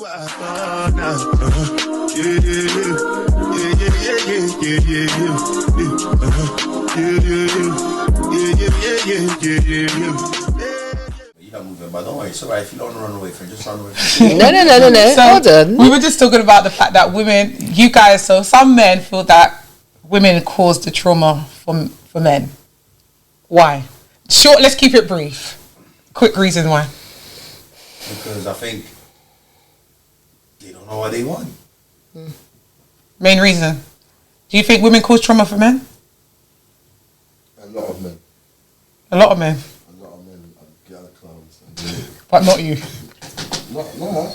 You're not moving, but don't worry, it's alright if you don't run away from it, just run away from it. No. So Hold on. we were just talking about the fact that women, you guys, so some men feel that women cause the trauma for men. Why? Short, let's keep it brief. Quick reason why. Because I think they don't know what they want. Main reason. Do you think women cause trauma for men? A lot of men. A lot of men. A lot of men are girl clowns. But not you. No.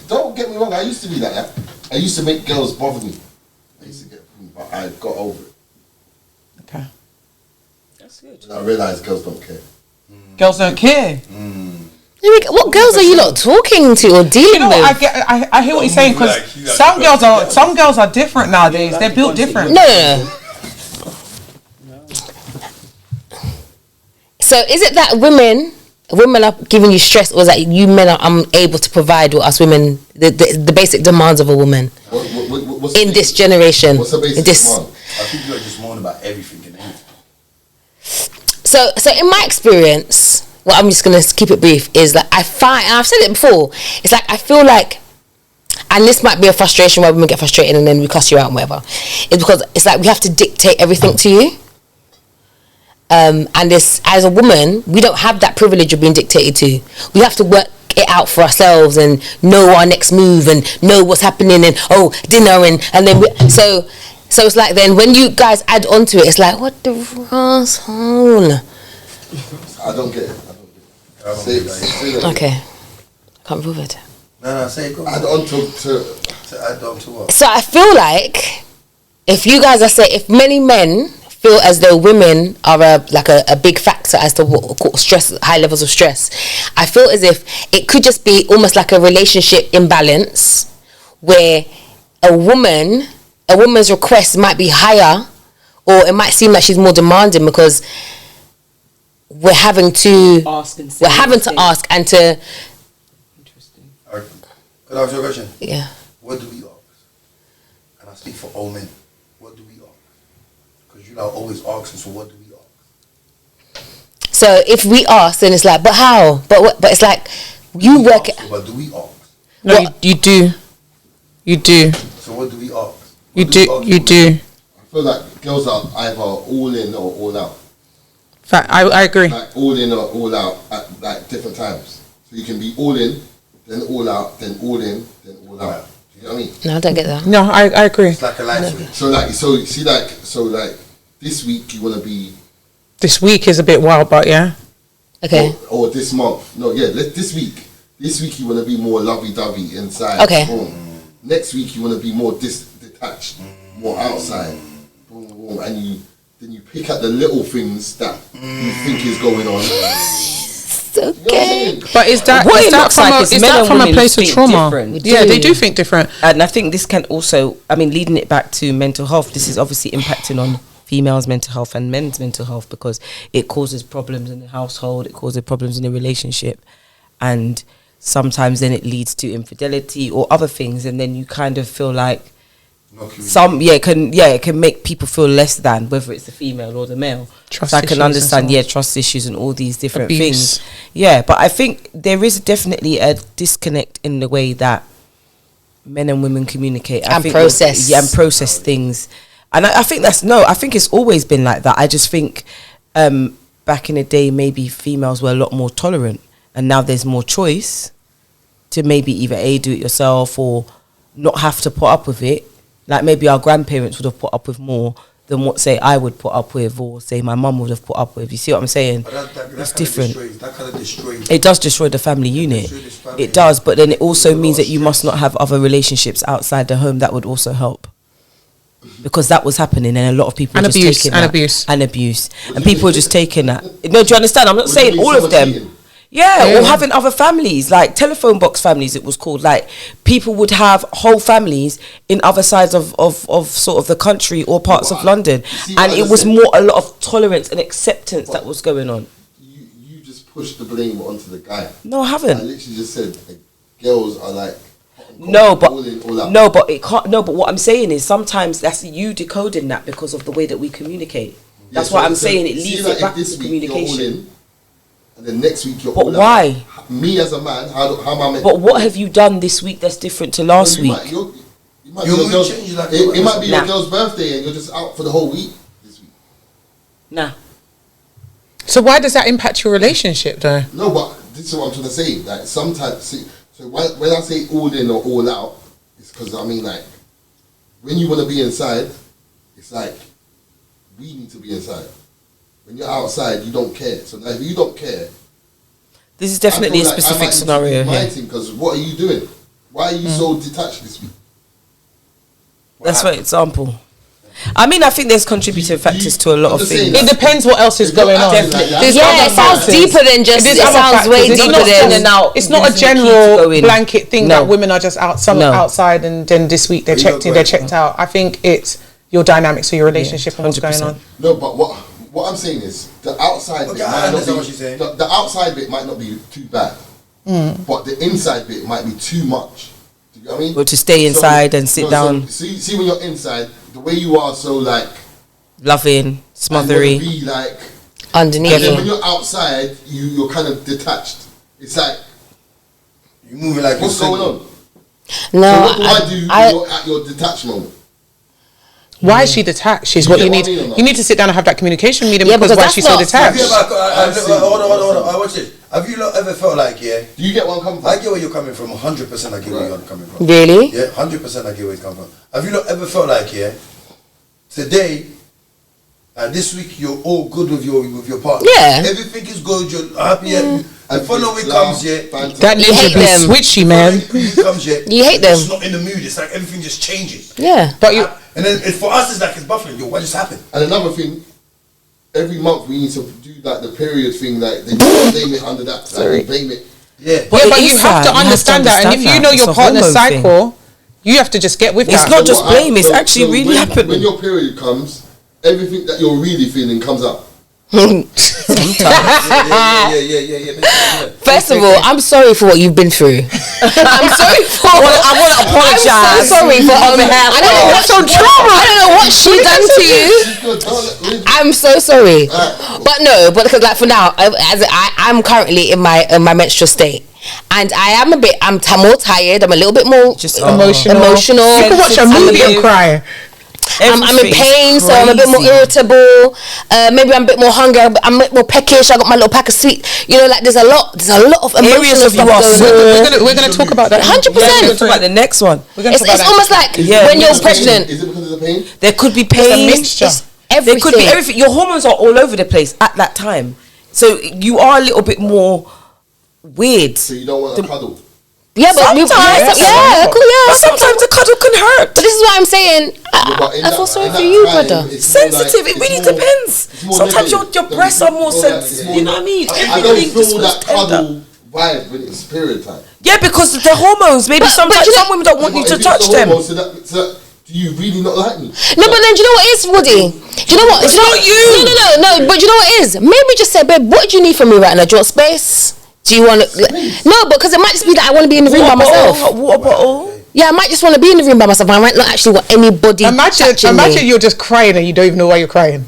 Don't get me wrong. I used to be like that. I used to make girls bother me. I used to get, but I got over it. Okay. That's good. And I realised girls don't care. Girls don't care. What girls are you lot talking to or dealing You know, with? I hear what you're saying, because some girls are different nowadays. They're built different. No. So is it that women are giving you stress, or is that you men are unable to provide what us women, the basic demands of a woman in this generation? What's the basic demand? I think you're just moaning about everything and anything. So in my experience, well, I'm just gonna keep it brief, is that I find, and I've said it before, it's like I feel like, and this might be a frustration why women get frustrated and then we cuss you out and whatever, it's because it's like we have to dictate everything to you. And this, as a woman, we don't have that privilege of being dictated to. We have to work it out for ourselves and know our next move and know what's happening and dinner and then so it's like, then when you guys add on to it, it's like, what the asshole. I don't get it. Say that. Okay, I can't prove it. No, say it. Go Add on to add on to what? So I feel like if you guys if many men feel as though women are a big factor as to what stress, high levels of stress, I feel as if it could just be almost like a relationship imbalance where a woman's request might be higher, or it might seem like she's more demanding because we're having to ask and to. Interesting. Could I ask you a question? Yeah. What do we ask? And I speak for all men. What do we ask? Because you are always asking. So what do we ask? So if we ask, then it's like, but how? But it's like you work. But do we ask? No, you do. You do. So what do we ask? You do. I feel like girls are either all in or all out. Fact, I agree. Like all in or all out at like different times. So you can be all in, then all out, then all in, then all out. Do you know what I mean? No, I don't get that. No, I agree. It's like a light switch. So this week you want to be. This week is a bit wild, but yeah. Okay. Or this month. No, yeah. This week. This week you want to be more lovey-dovey inside. Okay. Boom. Next week you want to be more detached, more outside. Boom, boom, and you pick at the little things that you think is going on. Okay. But is that from a place of trauma? Yeah, they do think different. And I think this can also, leading it back to mental health, this is obviously impacting on females' mental health and men's mental health, because it causes problems in the household, it causes problems in the relationship, and sometimes then it leads to infidelity or other things, and then you kind of feel like it can make people feel less than, whether it's the female or the male. So I can understand trust issues and all these different things. Yeah, but I think there is definitely a disconnect in the way that men and women communicate and process things. And I think I think it's always been like that. I just think back in the day maybe females were a lot more tolerant, and now there's more choice to maybe either do it yourself or not have to put up with it. Like maybe our grandparents would have put up with more than what, say, I would put up with, or say my mum would have put up with. You see what I'm saying? It's different. It does destroy the family unit. It does, but then it also means that you must not have other relationships outside the home. That would also help, because that was happening, and a lot of people were just taking that. Abuse, and people were just taking that. No, do you understand? I'm not saying all of them. Yeah, or having other families, like telephone box families, it was called. Like, people would have whole families in other sides of sort of the country or parts of London. And it was a lot of tolerance and acceptance that was going on. You just pushed the blame onto the guy. No, I haven't. I literally just said, girls are like hot No, but all in, all out. no, but it can't. No, but what I'm saying is sometimes that's you decoding that because of the way that we communicate. That's Yeah, why so- I'm so saying it see leads that it back if this to week you're all communication. in, and then next week you're But all why? out. Me as a man, how am I meant? But what have you done this week that's different to last You week? might- you might Your be your mood girl's, changes like it might be Nah. your girl's birthday and you're just out for the whole week this week. Nah. So why does that impact your relationship, though? No, but this is what I'm trying to say. Like sometimes, see, so when I say all in or all out, it's because I mean like when you want to be inside, it's like we need to be inside. When you're outside, you don't care. So now if you don't care, This is definitely a specific scenario here. Because what are you doing? Why are you so detached this week? That's for example. I mean, I think there's contributing factors to a lot I'm of just saying things. It depends what else is If you're going on. acting like that- There's Yeah, other it sounds factors. deeper than just. There's It other sounds way factors. It's deeper not than. in and out. It's not a Using the key to general go in. blanket thing No. that women are just out. Some No. are outside, and then this week they're You checked know, in, they're great. checked out. I think it's your dynamics of your relationship and what's going 100%. on. No, but what I'm saying is the outside Okay, bit I might not understand be, what she's saying. the outside bit might not be too bad, but the inside bit might be too much. Do you know what I mean? Or to stay inside and sit down. See when you're inside, the way you are so like Loving, and smothery. wanna be like, Underneath and then when you. you're outside, you're kind of detached. It's like You moving like what's you're going single. on? No, So what do I do when I, you're at your detached moment? Why is she detached? Is You what get you what need. I mean or not? You need to sit down and have that communication meeting Yeah, because because why that's she's so not- detached. Yeah, but I've seen hold it. on. Watch it. Have you lot ever felt like, yeah, Do you get where I'm coming from? I get where you're coming from, 100% I get where you're coming from. Really? Yeah, 100% I get where you're coming from. Have you lot ever felt like, yeah, today, this week you're all good with your partner? Yeah. Everything is good, you're happy, and following Laugh, comes, yeah, banter. That You needs hate to be them. switchy, man. following comes, yeah, You hate them. It's not in the mood, it's like everything just changes. Yeah. But you, And then for us, it's like it's buffering. Yo, what just happened? And another thing, every month we need to do like the period thing, like they blame it under that. Like, they blame it. Yeah. But yeah, it but is you have to that. You understand that, and if you understand know that. your It's a partner's hormone thing. cycle, you have to just get with It's that. not just what blame, it's so actually really when, happening. When your period comes, everything that you're really feeling comes up. Yeah. First of all, I'm sorry for what you've been through. I'm sorry for. I want to apologize. I'm so sorry for. I don't know what's on trauma. I don't know what she done to you. I'm so sorry, but no, but because like for now, I'm currently in my menstrual state, and I'm more tired. I'm a little bit more Just Emotional. emotional. You can watch a I'm movie bit- and cry. I'm in Everything's pain, so I'm a bit more crazy. irritable. Maybe I'm a bit more hungry. I'm a bit more peckish. I got my little pack of sweet. You know, like there's a lot of Areas emotional of stuff you are going on. We're gonna talk about that. 100%. Yeah, we're gonna talk about the next one. We're gonna It's talk about that. almost like Yeah. when you're Is it pain? pregnant. Is it because of the pain? There could be a pain. mixture. It's There everything. could be everything. Your hormones are all over the place at that time, so you are a little bit more weird. So you don't want to cuddle. Yeah, but Sometimes. yeah. But sometimes the cuddle can hurt. But this is what I'm saying. Yeah, but in I that- feel sorry in for that you, time, brother. it's more Sensitive. like- It really it's more- depends. it's more Sometimes negative. your breasts are more It's sensitive. more You know what I mean? I don't Everything just feel feels that tender. cuddle vibe when it's period time. Yeah, because the hormones. Maybe But sometimes you know- some women don't want you But to if it's touch the them. hormones, so that, do you really not like me? No, but then do you know what it is, Woody? Do you know what? It's Do you know- not you. No. But do you know what it is? Maybe just say, babe, what do you need from me right now? Do you want space? Do you want to? No, because it might just be that I want to be in the room by myself. Water bottle. Yeah, I might just want to be in the room by myself. I might not actually want anybody touching Imagine me. you're just crying and you don't even know why you're crying.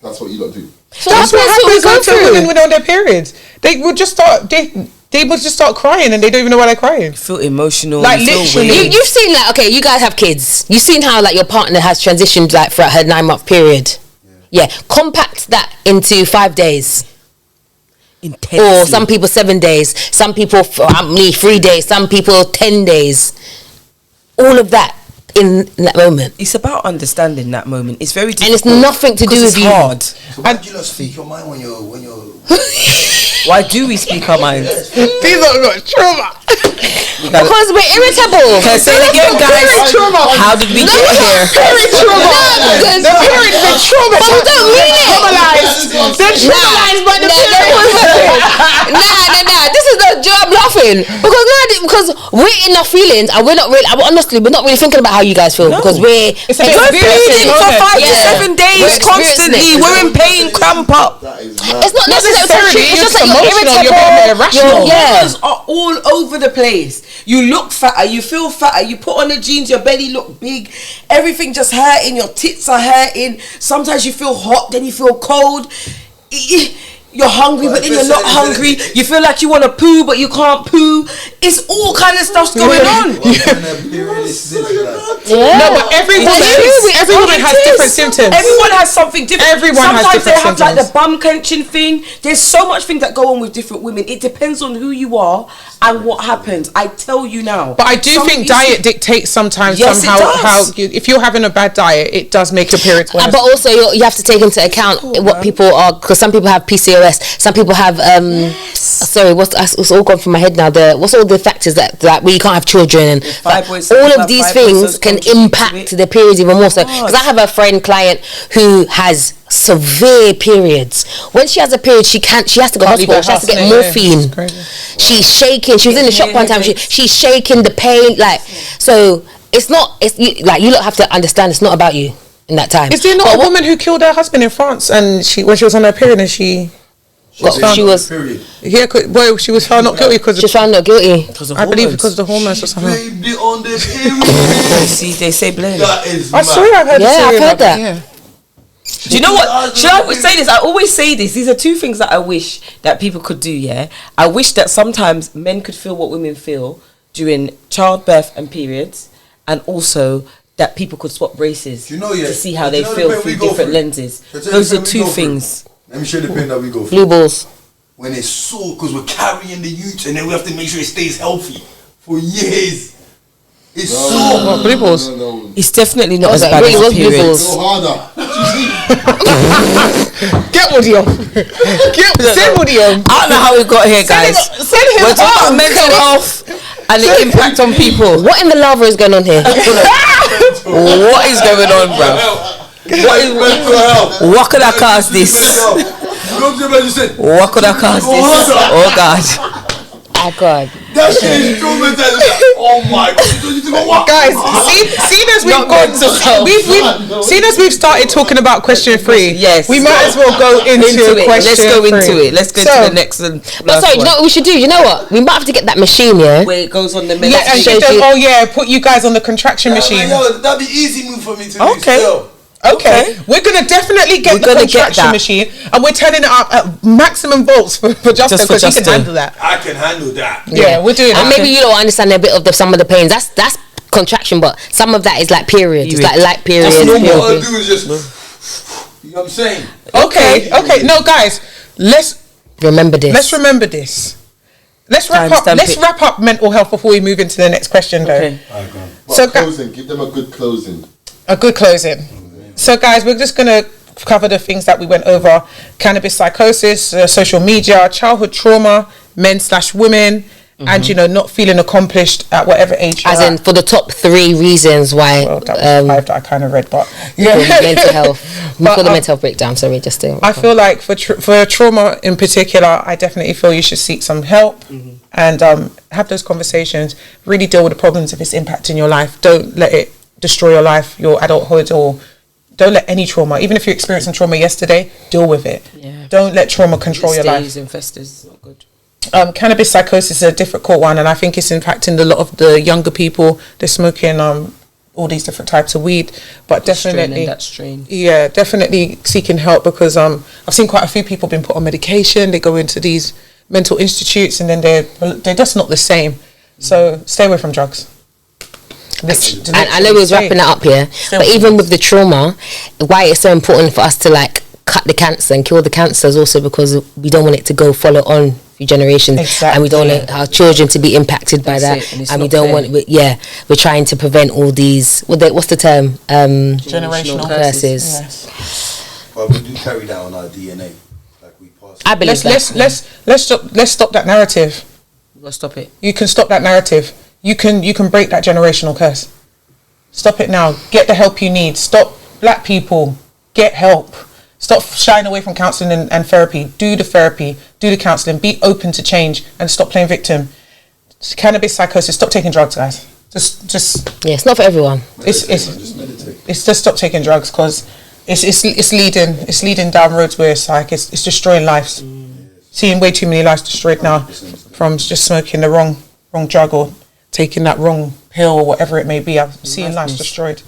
That's what you lot do. So That's what we happens go to through. women when they're on their periods. They will just start. They will just start crying and they don't even know why they're crying. Feel emotional. Like, you feel literally. weird. You've seen like, okay, you guys have kids. You've seen how like your partner has transitioned like throughout her 9-month period. Yeah, compact that into 5 days. Intensely. Or some people 7 days, some people 3 days, some people 10 days. All of that in that moment, It's about understanding that moment. It's very difficult. and it's nothing to do 'cause with it's you. hard. So why do you not speak your mind when you're Why do we speak our minds? These are got trauma. Because we're irritable. Can I say it again, guys? How did we get here? Period trauma. because- The period is a trauma. But we don't mean it. Traumatized. They're traumatized by the period. Nah. This is not I'm laughing because we're in our feelings and we're not really. Honestly, we're not really thinking about how you guys feel because we're bleeding for 5 to 7 days constantly. We're in pain, cramp up. It's not necessarily. It's just like you're irritable. you're being irrational. Hormones are all over the place. You look fatter, you feel fatter. You put on the jeans, your belly look big. Everything just hurting. Your tits are hurting. Sometimes you feel hot, then you feel cold. You're hungry, but then you're not hungry. You feel like you want to poo, but you can't poo. It's all kind of stuff's going on. No, but every woman has different symptoms. Everyone has something different. Everyone Sometimes has different they have symptoms. like the bum clenching thing. There's so much things that go on with different women. It depends on who you are and what happens. I tell you now. But I do think diet dictates sometimes Yes, somehow it does. how if you're having a bad diet, it does make your periods worse. But also you have to take into account what people are, because some people have PCOS, some people have sorry, it's all gone from my head now. What's all the factors that where you can't have children and all of these things can impact the periods even more so. Because I have a client who has severe periods. When she has a period, she has to go to hospital. She has to get morphine. She's shaking. She was in the shop one time. She's shaking, the pain, like, so it's not. It's like you lot have to understand. It's not about you in that time. Is there not a woman who killed her husband in France and when she was on her period and she was found not guilty because she was found not guilty. I believe because of the hormones or something. Blamed it on the period. See, they say blame. That is I swear I've heard I've heard that. Yeah. Do you know what? Should I always say this? I always say this. These are two things that I wish that people could do, yeah? I wish that sometimes men could feel what women feel during childbirth and periods, and also that people could swap races to see how they feel through different lenses. Those are two things. Let me show you the pain that we go through. Blue balls. When it's sore, because we're carrying the youth and then we have to make sure it stays healthy for years. It's sore. Blue balls. No. It's definitely not as It bad really as was blue periods. balls. Go harder. Get audio. Send audio. I don't know how we got here, guys. Send him We're talking about home. mental health and the impact on people. What in the lava is going on here? What is going on, bro? What could I cast this? What could I cast this? Oh God. Oh God. That shit is traumatizing. Oh my God. Guys, seeing as we've started talking about question 3, Yes. we might as well go into question Let's go into 3. it. Let's go to the next and But sorry, you know what we should do? You know what? We might have to get that machine, yeah? where it goes on the Yeah, and shows she you- said, put you guys on the contraction machine. That'd be easy move for me to do. Okay. Still. Okay, we're gonna definitely get the contraction machine, and we're turning it up at maximum volts for Justin because he can handle that. I can handle that. Yeah, we're doing And that. maybe you don't understand a bit of some of the pains. That's contraction, but some of that is like periods. It's like light periods. All I period. do is just, you know what I'm saying? Okay. No, guys, let's Remember this. Let's remember this. Let's wrap up. Let's wrap up mental health before we move into the next question, though. Okay. So, closing. Give them a good closing. A good closing. So, guys, we're just gonna cover the things that we went over: cannabis psychosis, social media, childhood trauma, men/women, and not feeling accomplished at whatever age. As in, for the top 3 reasons why. Well, that was 5 that I kind of read, but mental health. But, For the mental health breakdown. Sorry, just to. I feel like for trauma in particular, I definitely feel you should seek some help and have those conversations. Really deal with the problems if it's impacting your life. Don't let it destroy your life, your adulthood, or don't let any trauma. Even if you're experiencing trauma yesterday, deal with it. Yeah. Don't let trauma control your life. And festers, not good. Cannabis psychosis is a difficult one, and I think it's impacting a lot of the younger people. They're smoking all these different types of weed, but definitely that strain. Yeah, definitely seeking help because I've seen quite a few people been put on medication. They go into these mental institutes, and then they're just not the same. So stay away from drugs. And I know we was wrapping it up here, but even with the trauma, why it's so important for us to like cut the cancer and cure the cancer is also because we don't want it to follow on for generations, and we don't want our children to be impacted by that, and we don't want. We're trying to prevent all these. What's the term? Generational curses. Yes. But we do carry that on our DNA, like we pass. I believe Let's stop that narrative. We'll stop it. You can stop that narrative. You can break that generational curse. Stop it now. Get the help you need. Stop. Black people, get help. Stop shying away from counselling and therapy. Do the therapy, do the counselling, be open to change and stop playing victim. Cannabis psychosis, stop taking drugs, guys. Just Yeah, it's not for everyone. Just meditate. It's just stop taking drugs because it's leading down roads where it's like it's destroying lives. Seeing way too many lives destroyed now from just smoking the wrong drug or taking that wrong pill or whatever it may be. I'm seeing lives destroyed.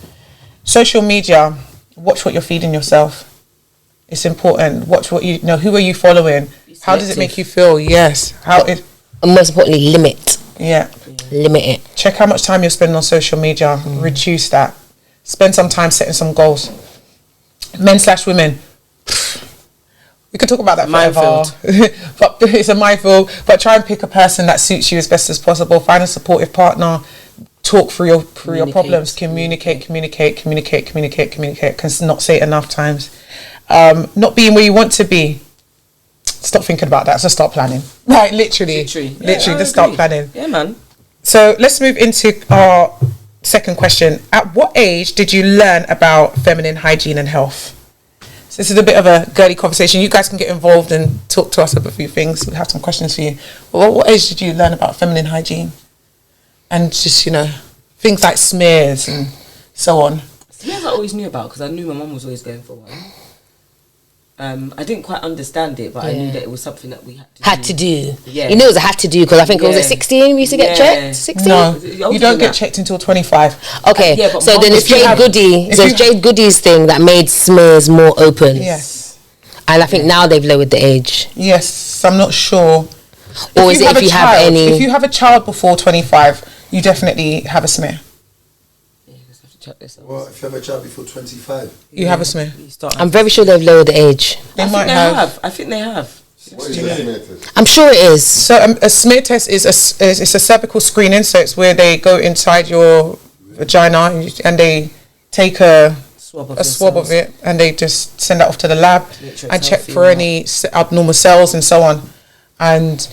Social media, watch what you're feeding yourself. It's important. Watch what you know. Who are you following? How does it make you feel? Yes. And most importantly, limit. Yeah. Limit it. Check how much time you're spending on social media. Reduce that. Spend some time setting some goals. Men/women. We could talk about that forever. But it's a minefield. But try and pick a person that suits you as best as possible. Find a supportive partner. Talk through your problems. Communicate. Can not say it enough times. Not being where you want to be. Stop thinking about that. So start planning. Right, literally, just start planning. Yeah, man. So let's move into our second question. At what age did you learn about feminine hygiene and health? So this is a bit of a girly conversation. You guys can get involved and talk to us about a few things. We have some questions for you. Well, what age did you learn about feminine hygiene? And just, things like smears and so on. Smears I always knew about because I knew my mum was always going for one. I didn't quite understand it, but I knew that it was something that we had to do. Yeah. You knew it was a had to do because I think it was at 16 we used to get checked. 16? No, you don't get checked until 25. Okay, so then it's Jade Goody's thing that made smears more open. Yes. And I think now they've lowered the age. Yes, I'm not sure. Or is it if you have any... If you have a child before 25, you definitely have a smear. Well, if you have a child before 25, you have a smear. I'm very sure they've lowered the age. They might have. I think they have. What is a smear test? I'm sure it is. So a smear test is it's a cervical screening. So it's where they go inside your vagina and they take a swab of it and they just send that off to the lab and check for any abnormal cells and so on. And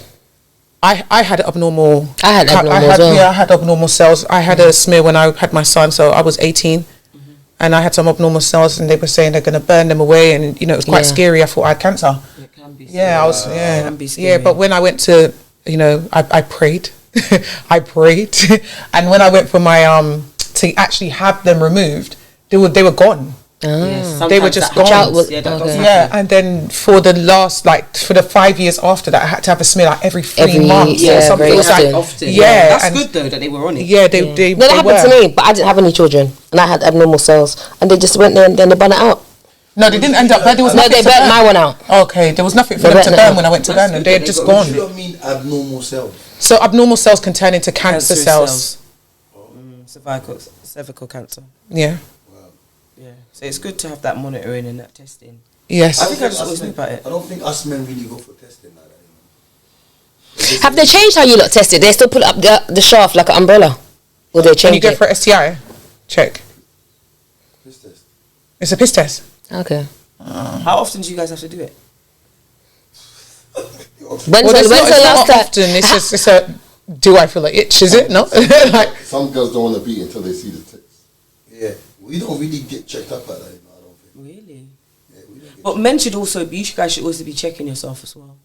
I had abnormal. I had abnormal as well. Yeah, I had abnormal cells. I had a smear when I had my son, so I was 18, and I had some abnormal cells, and they were saying they're going to burn them away, and it was quite scary. I thought I had cancer. It can be. Yeah, I was. It can be scary. Yeah, but when I went to, I prayed, I prayed, and when I went for my to actually have them removed, they were gone. Yes, they were just gone. And then for the 5 years after that, I had to have a smear like every 3 months or something. Very often. Yeah, that's good though that they were on it. Yeah, that happened to me, but I didn't have any children, and I had abnormal cells, and they just went there and then they burnt it out. No, they didn't end up. There was no, they burnt my one out. Okay, there was nothing for them to burn when I went to burn them. They had just gone. What do you mean abnormal cells? So abnormal cells can turn into cancer cells. Cervical cancer. Yeah. Yeah, so it's good to have that monitoring and that testing. Yes. I think I just always knew about it. I don't think us men really go for testing like that. Have they changed how you lot test it? They still put up the shaft like an umbrella? Or they change it? When you go for STI, check. Piss test. It's a piss test. Okay. How often do you guys have to do it? When's the last time? Often. It's a, do I feel like itch, is it? No? Like, some girls don't want to be until they see the tits. Yeah. We don't really get checked up like that, I don't think. Really? Yeah, we don't get But men should also be, you guys should also be checking yourself as well.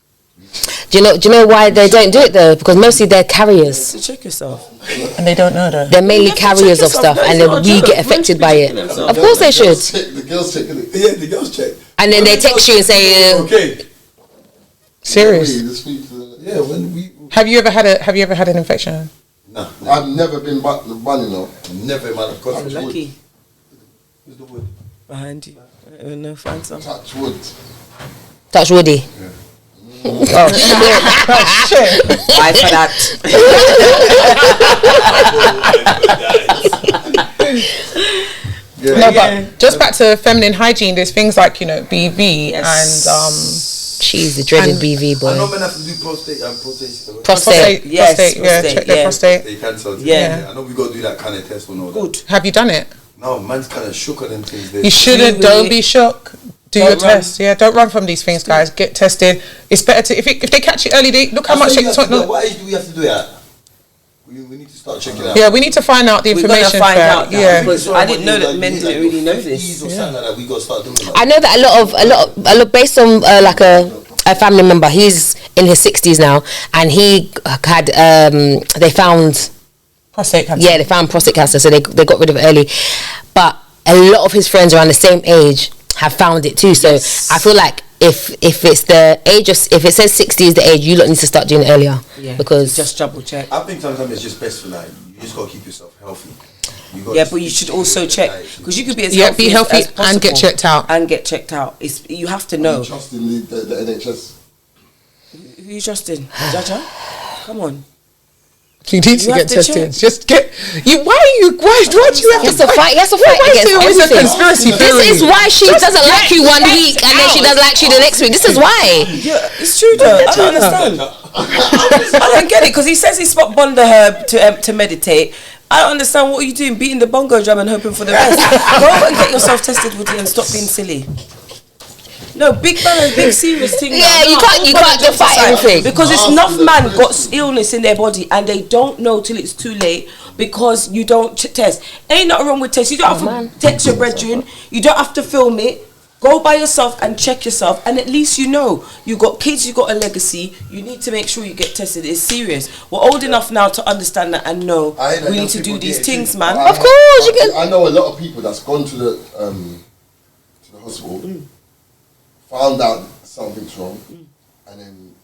Do you know why they don't do it though? Because mostly they're carriers. So check yourself. and they don't know though. They're mainly carriers of stuff, and then we get affected by it. Of course they should. The girls check it. Yeah, the girls check. And then they text you and say, okay. Serious? Yeah, when we... Have you ever had an infection? No. I've never been bunny, no. Never in my life. I'm lucky. Where's the wood? Behind you. I don't even know, find some. Touch wood. touch woody. Yeah. Oh shit! Bye for that. No, but just back to feminine hygiene. There's things like BV and She's the dreaded BV boy. I know men have to do prostate. Yes, check their prostate. They cancel. Yeah. I know we got to do that kind of test and all Good. that. Have you done it? No, man's kind of shook on them things. You shouldn't. Don't be shook. Do your test. Yeah, don't run from these things, guys. Get tested. It's better to if they catch it early. Look how much. What age do we have to do that? We need to start checking out. Yeah, we need to find out the information. Find out that, yeah, because I didn't know that men didn't really know this. We got to start doing that. I know that a lot based on like a family member. He's in his 60s now, and he had they found prostate cancer. Yeah, they found prostate cancer, so they got rid of it early. But a lot of his friends around the same age have found it too. So I feel like if it's the age of, if it says 60 is the age, you lot need to start doing it earlier. Yeah, because just double check. I think sometimes it's just best for like you just gotta keep yourself healthy. But you should also check, because you could be as healthy, be healthy as and get checked out. It's, you have to know. You trust in the NHS? Who you trusting? Jaja? Come on. You need to get tested. Just get you. Why do you have to fight? Yes, to fight against everything. A conspiracy theory. This is why she doesn't like you one week and then she doesn't like you the next week. This is why. Yeah, it's true though. I don't understand. I don't get it, because he says he spot Bonda herb to meditate. I don't understand. What are you doing? Beating the bongo drum and hoping for the best. Go and get yourself tested with it and stop being silly. No, big serious thing. Yeah, you can't just fight everything. Because it's enough man got illness in their body and they don't know till it's too late because you don't test. Ain't nothing wrong with test. You don't have to text your brethren. You don't have to film it. Go by yourself and check yourself, and at least you know you got kids, you got a legacy. You need to make sure you get tested. It's serious. We're old enough now to understand that and know we need to do these things, man. Of course, you can. I know a lot of people that's gone to the hospital, found out something's wrong, and then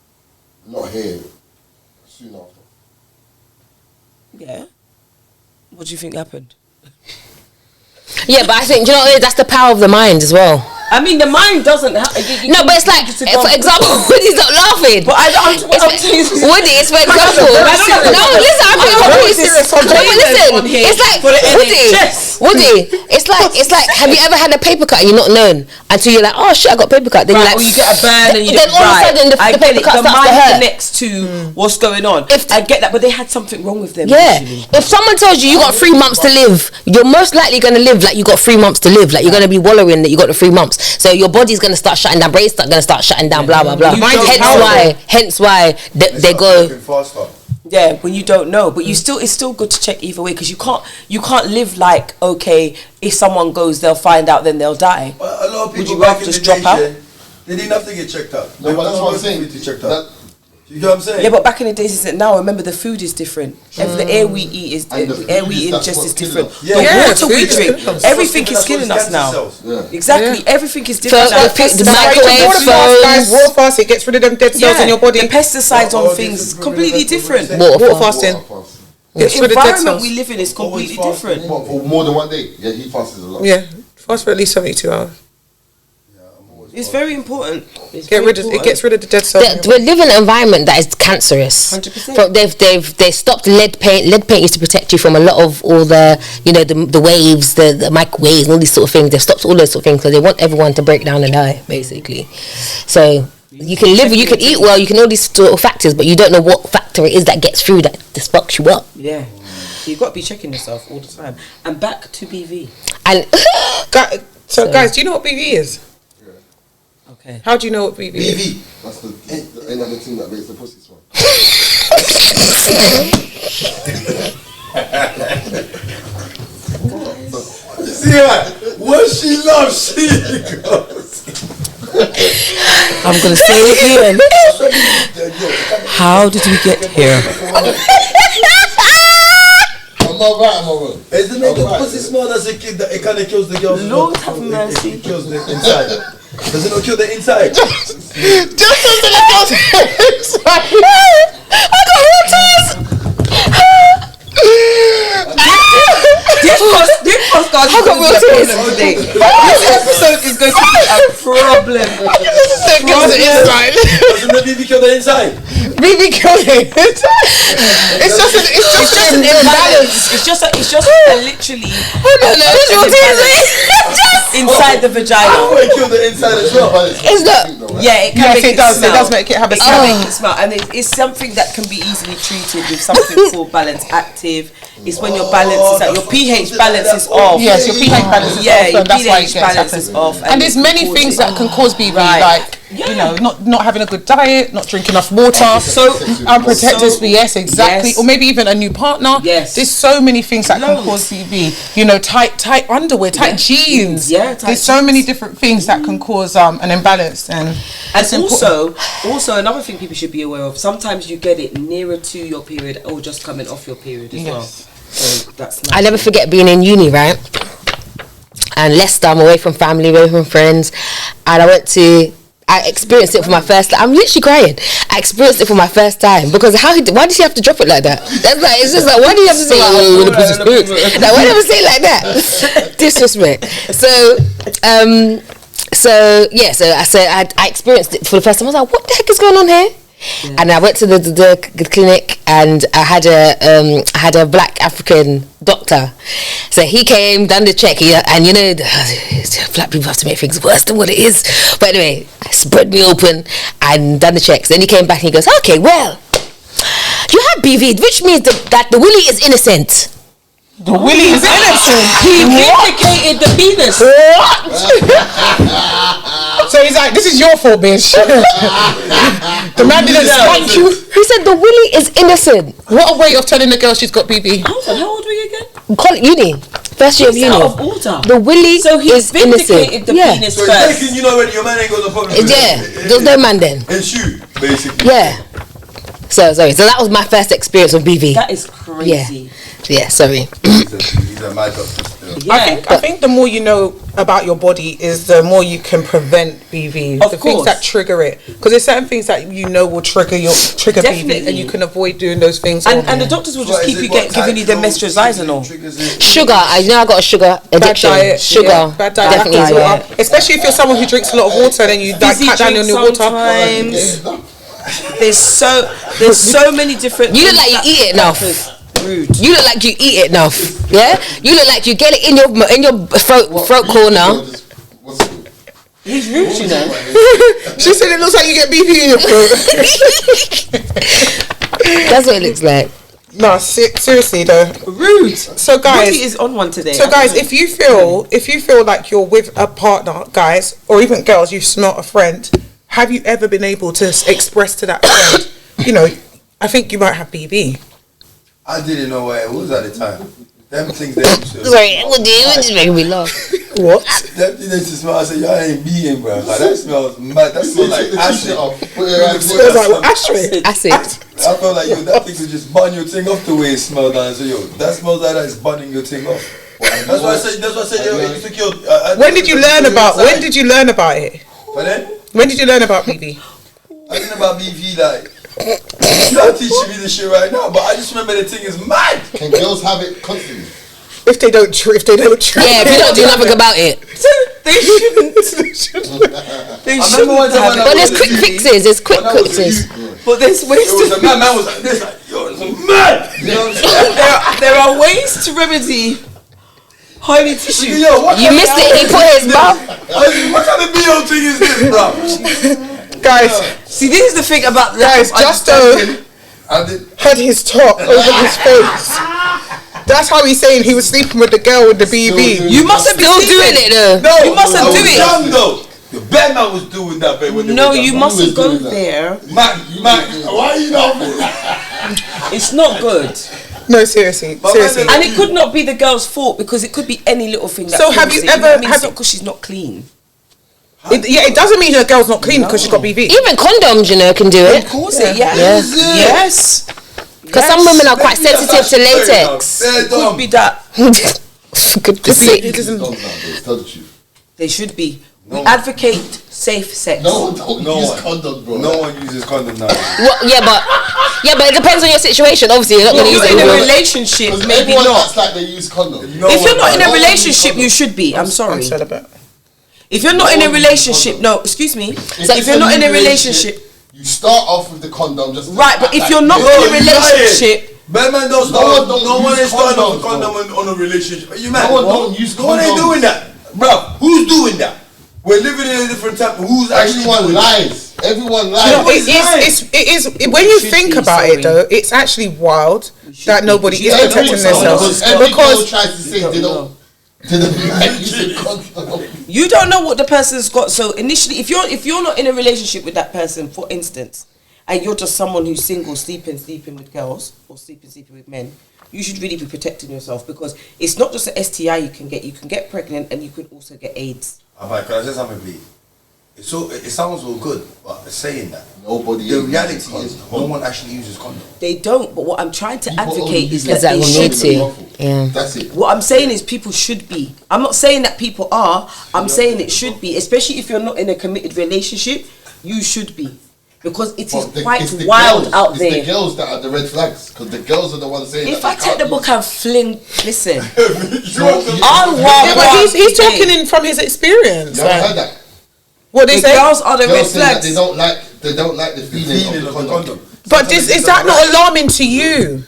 not here soon after. Yeah. What do you think happened? Yeah, but I think, you know, that's the power of the mind as well. I mean, the mind doesn't. No, but it's like, for example, Woody's not laughing. But Woody, it's for example. No, listen, I'm being completely serious. Listen, it's like Woody. It's like, have you ever had a paper cut and you're not known until you're like, oh shit, I got paper cut. Then you're like, or you get a burn and you then all of a sudden the paper cut starts to hurt. Connects to what's going on. I get that, but they had something wrong with them. Yeah. Usually. If someone tells you got 3 months to live, you're most likely going to live like you got 3 months to live. Like you're going to be wallowing that you got the 3 months. So your body's going to start shutting down, brain's going to start shutting down, blah, blah, blah. Hence why they go faster. Yeah, when you don't know, but it's still good to check either way, because you can't live like, okay, if someone goes, they'll find out, then they'll die. A lot of people would you rather just drop out? They didn't have to get checked out. No, but that's what I'm saying. You know what I'm saying? Yeah, but back in the days, isn't now? Remember, the food is different. The air we eat is different. Yeah. The water we drink, everything is killing us now. Yeah. Exactly, everything is different. The microwave, phones, water fast, it gets rid of them dead cells in your body. The pesticides on things is completely different. Water fasting. The environment we live in is completely different. What, for more than one day? Yeah, he fasts a lot. Yeah, fast for at least 72 hours. It's very important. It gets rid of the dead cells. We live in an environment that is cancerous. 100%. They stopped lead paint. Lead paint used to protect you from a lot of all the, you know, the waves, the microwaves, and all these sort of things. They've stopped all those sort of things because they want everyone to break down and die, basically. So you can live, you can eat well, you can all these sort of factors, but you don't know what factor it is that gets through that just fucks you up. Yeah. So you've got to be checking yourself all the time. And back to BV. And so guys, do you know what BV is? Okay. How do you know what BV is? BV. That's the another thing that makes the pussy smell. See that? What she loves, she goes. I'm going to say it again. How did we get here? I'm not right. Isn't it the pussy smell as a kid that it kind of kills the girls? Lord have mercy. It kills the inside. Does it not kill the inside? Just as it kills the inside. I got routines. This podcast is going to be a problem today. This episode is going to be a problem. Doesn't the BB kill the inside? BB killed it. It's just an imbalance. It's just literally inside the vagina. I want to kill the inside as well. it's not. Yeah, it can make it smell. It does make it have a It smell. can make it smell, and it's something that can be easily treated with something called balance active. It's when your balance is like your pH balance is off. Yes, your pH balance is off. Yeah, your That's why it pH gets balance is off. And there's many things that can cause BV, like you know, not having a good diet, not drinking enough water, So unprotected. Yes, exactly. Yes. Or maybe even a new partner. Yes. There's so many things that can Loads. cause BV. You know, tight underwear, tight jeans. Yeah, tight there's so many different things that can cause an imbalance, and it's also another thing people should be aware of. Sometimes you get it nearer to your period or just coming off your period as well. So that's I never forget being in uni, right? And Leicester, I'm away from family, away from friends, and I experienced it for my first time. I'm literally crying. I experienced it for my first time because why did she have to drop it like that? That's like, it's just like, why do you have to say like, oh, the pussy's boobs? Like, why never say it like that? Disrespect. So I said I experienced it for the first time. I was like, what the heck is going on here? Yeah. And I went to the clinic, and I had a black African doctor. So he came, done the check, and you know, black people have to make things worse than what it is. But anyway, spread me open and done the checks. Then he came back and he goes, okay, well, you have BV, which means that the willy is innocent. The willy is innocent. He vindicated the penis. So he's like, this is your fault, bitch. The man didn't spank you. He said the willy is innocent. What a way of telling the girl she's got BB. How old were you again? Call it uni. First year of uni. Out of order. The willy So he is vindicated innocent. the penis So first. it's taking, you know, already, your man ain't got no problem. Yeah, there's no man then. And shoot, basically. Yeah. So that was my first experience of BV. That is crazy. Yeah, sorry. He's a mad doctor still. Yeah. I think the more you know about your body is the more you can prevent BV. Of the course. things that trigger it, because there's certain things that you know will trigger BV, Definitely. and you can avoid doing those things. And the doctors will just keep you giving you the mestralizanol. Sugar. I know I got a sugar addiction. Bad diet, Sugar. yeah, bad diet, Definitely as well. Especially if you're someone who drinks a lot of water, then you like cut down on your water. Sometimes. There's so many different. You look like you eat it enough. Rude. You look like you eat it enough. Yeah. You look like you get it in your throat corner. He's rude, you know. She said it looks like you get BV in your throat. That's what it looks like. No, seriously though. Rude. So guys, Monty is on one today. So guys, if you feel like you're with a partner, guys, or even girls, you've smelt a friend. Have you ever been able to express to that friend, you know, I think you might have BV? I didn't know what it was at the time. Them things they used to. Sorry, what do you just making me laugh? What? Them things they used to smell. I said, y'all ain't beating, bro. Like, that smells mad. That smells like acid. It smells like ashtray. Acid. I felt like, yo, that thing could just burn your thing off the way it smelled. And I said, yo, that smells like that is burning your thing off. That's why I said, yo, it used to kill. When did you learn about it? But then? When did you learn about BV? I didn't know about BV, like, you're not teaching me this shit right now, but I just remember the thing is mad. Can girls have it constantly? If they don't try. Yeah, if you don't do nothing about it. They shouldn't. They I remember shouldn't one time have when it. But there's quick fixes. There's quick fixes. But there's ways It was to. a man was like this, like, yo, it's mad. You know what I'm saying? There are ways to remedy highly tissue. Yo, what You kind missed of it. He put his mouth. What kind of BO thing is this, bro? Guys, See, this is the thing about guys, Justo had his top over his face. That's how he's saying he was sleeping with the girl with the BV. You mustn't be Still doing it though. No, You mustn't I do was it. young though. The bad man was doing that, babe. No, you mustn't go there. Man, why are you not? It's not good. No, seriously. And it could not be the girl's fault because it could be any little thing. That So have you causes it. ever- It means have not you- because she's not clean. It doesn't mean the girl's not clean because she's got BV. Even condoms, you know, can do it. Cause it, yes. Yeah. Yes. Because some women are quite sensitive to latex. Could be that. Good to see. Tell the truth. They should be. We advocate safe sex. No one don't No use one. condom, bro. No one uses condom now. Well, yeah, but it depends on your situation. Obviously, you're not going to use If it. you're in a all. relationship, Because maybe everyone not. acts like they use condom. If you're not in a relationship, you should be. I'm sorry. I'm celibate. If you're not in a relationship, no, excuse me. If you're not in a relationship, you start off with the condom just to right, but act if like you're not Yo, in a you relationship, Bad man don't No start. one don't No one use is starting off condoms, a condom on a relationship. Are you mad? No one don't use No one ain't condoms. doing that, bro. Who's doing that? We're living in a different time. Who's actually everyone doing lies. Everyone lies. You know, What is it is when you should think be, about sorry. it though, it's actually wild that be. nobody is Everyone protecting knows. themselves Every girl because tries to say they don't. to the man using condom. You don't know what the person's got. So initially, if you're not in a relationship with that person, for instance, and you're just someone who's single, sleeping with girls or sleeping with men, you should really be protecting yourself, because it's not just an STI you can get. You can get pregnant and you can also get AIDS. Alright, can I say something, please? It sounds all good, but saying that, Nobody. the reality is no one actually uses condom. They don't. But what I'm trying to People advocate only is use that it they when should they be. need to. Yeah. That's it. What I'm saying is people should be. I'm not saying that people are. I'm saying it should be, especially if you're not in a committed relationship. You should be, because it is quite wild girls, out it's there. the girls that are the red flags, because the girls are the ones saying. If that I they take the can't book use and fling, listen. it. Yeah, but he's talking in from his experience. You ever heard that? What they The say? girls are the red Girls say that flags. they don't like the feeling of the condom. But is that not alarming to you?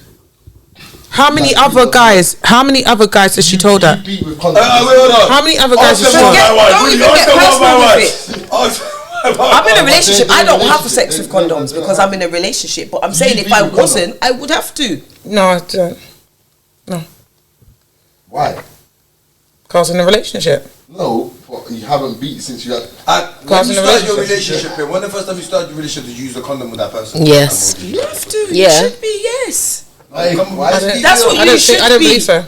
How many other guys has she told that? You beat with condom. Hold on. How many other guys has she told that? Don't even get personal with it. I'm in a relationship. I don't have sex with condoms because I'm in a relationship. But I'm saying if I wasn't, I would have to. No, I don't. No, Why? because in a relationship. No, but you haven't beat since you had. When you start your relationship, when the first time you start your relationship, did you use a condom with that person? Yes. You have to. Yeah. You should be. Yes. Like, That's what you should I don't be. believe so.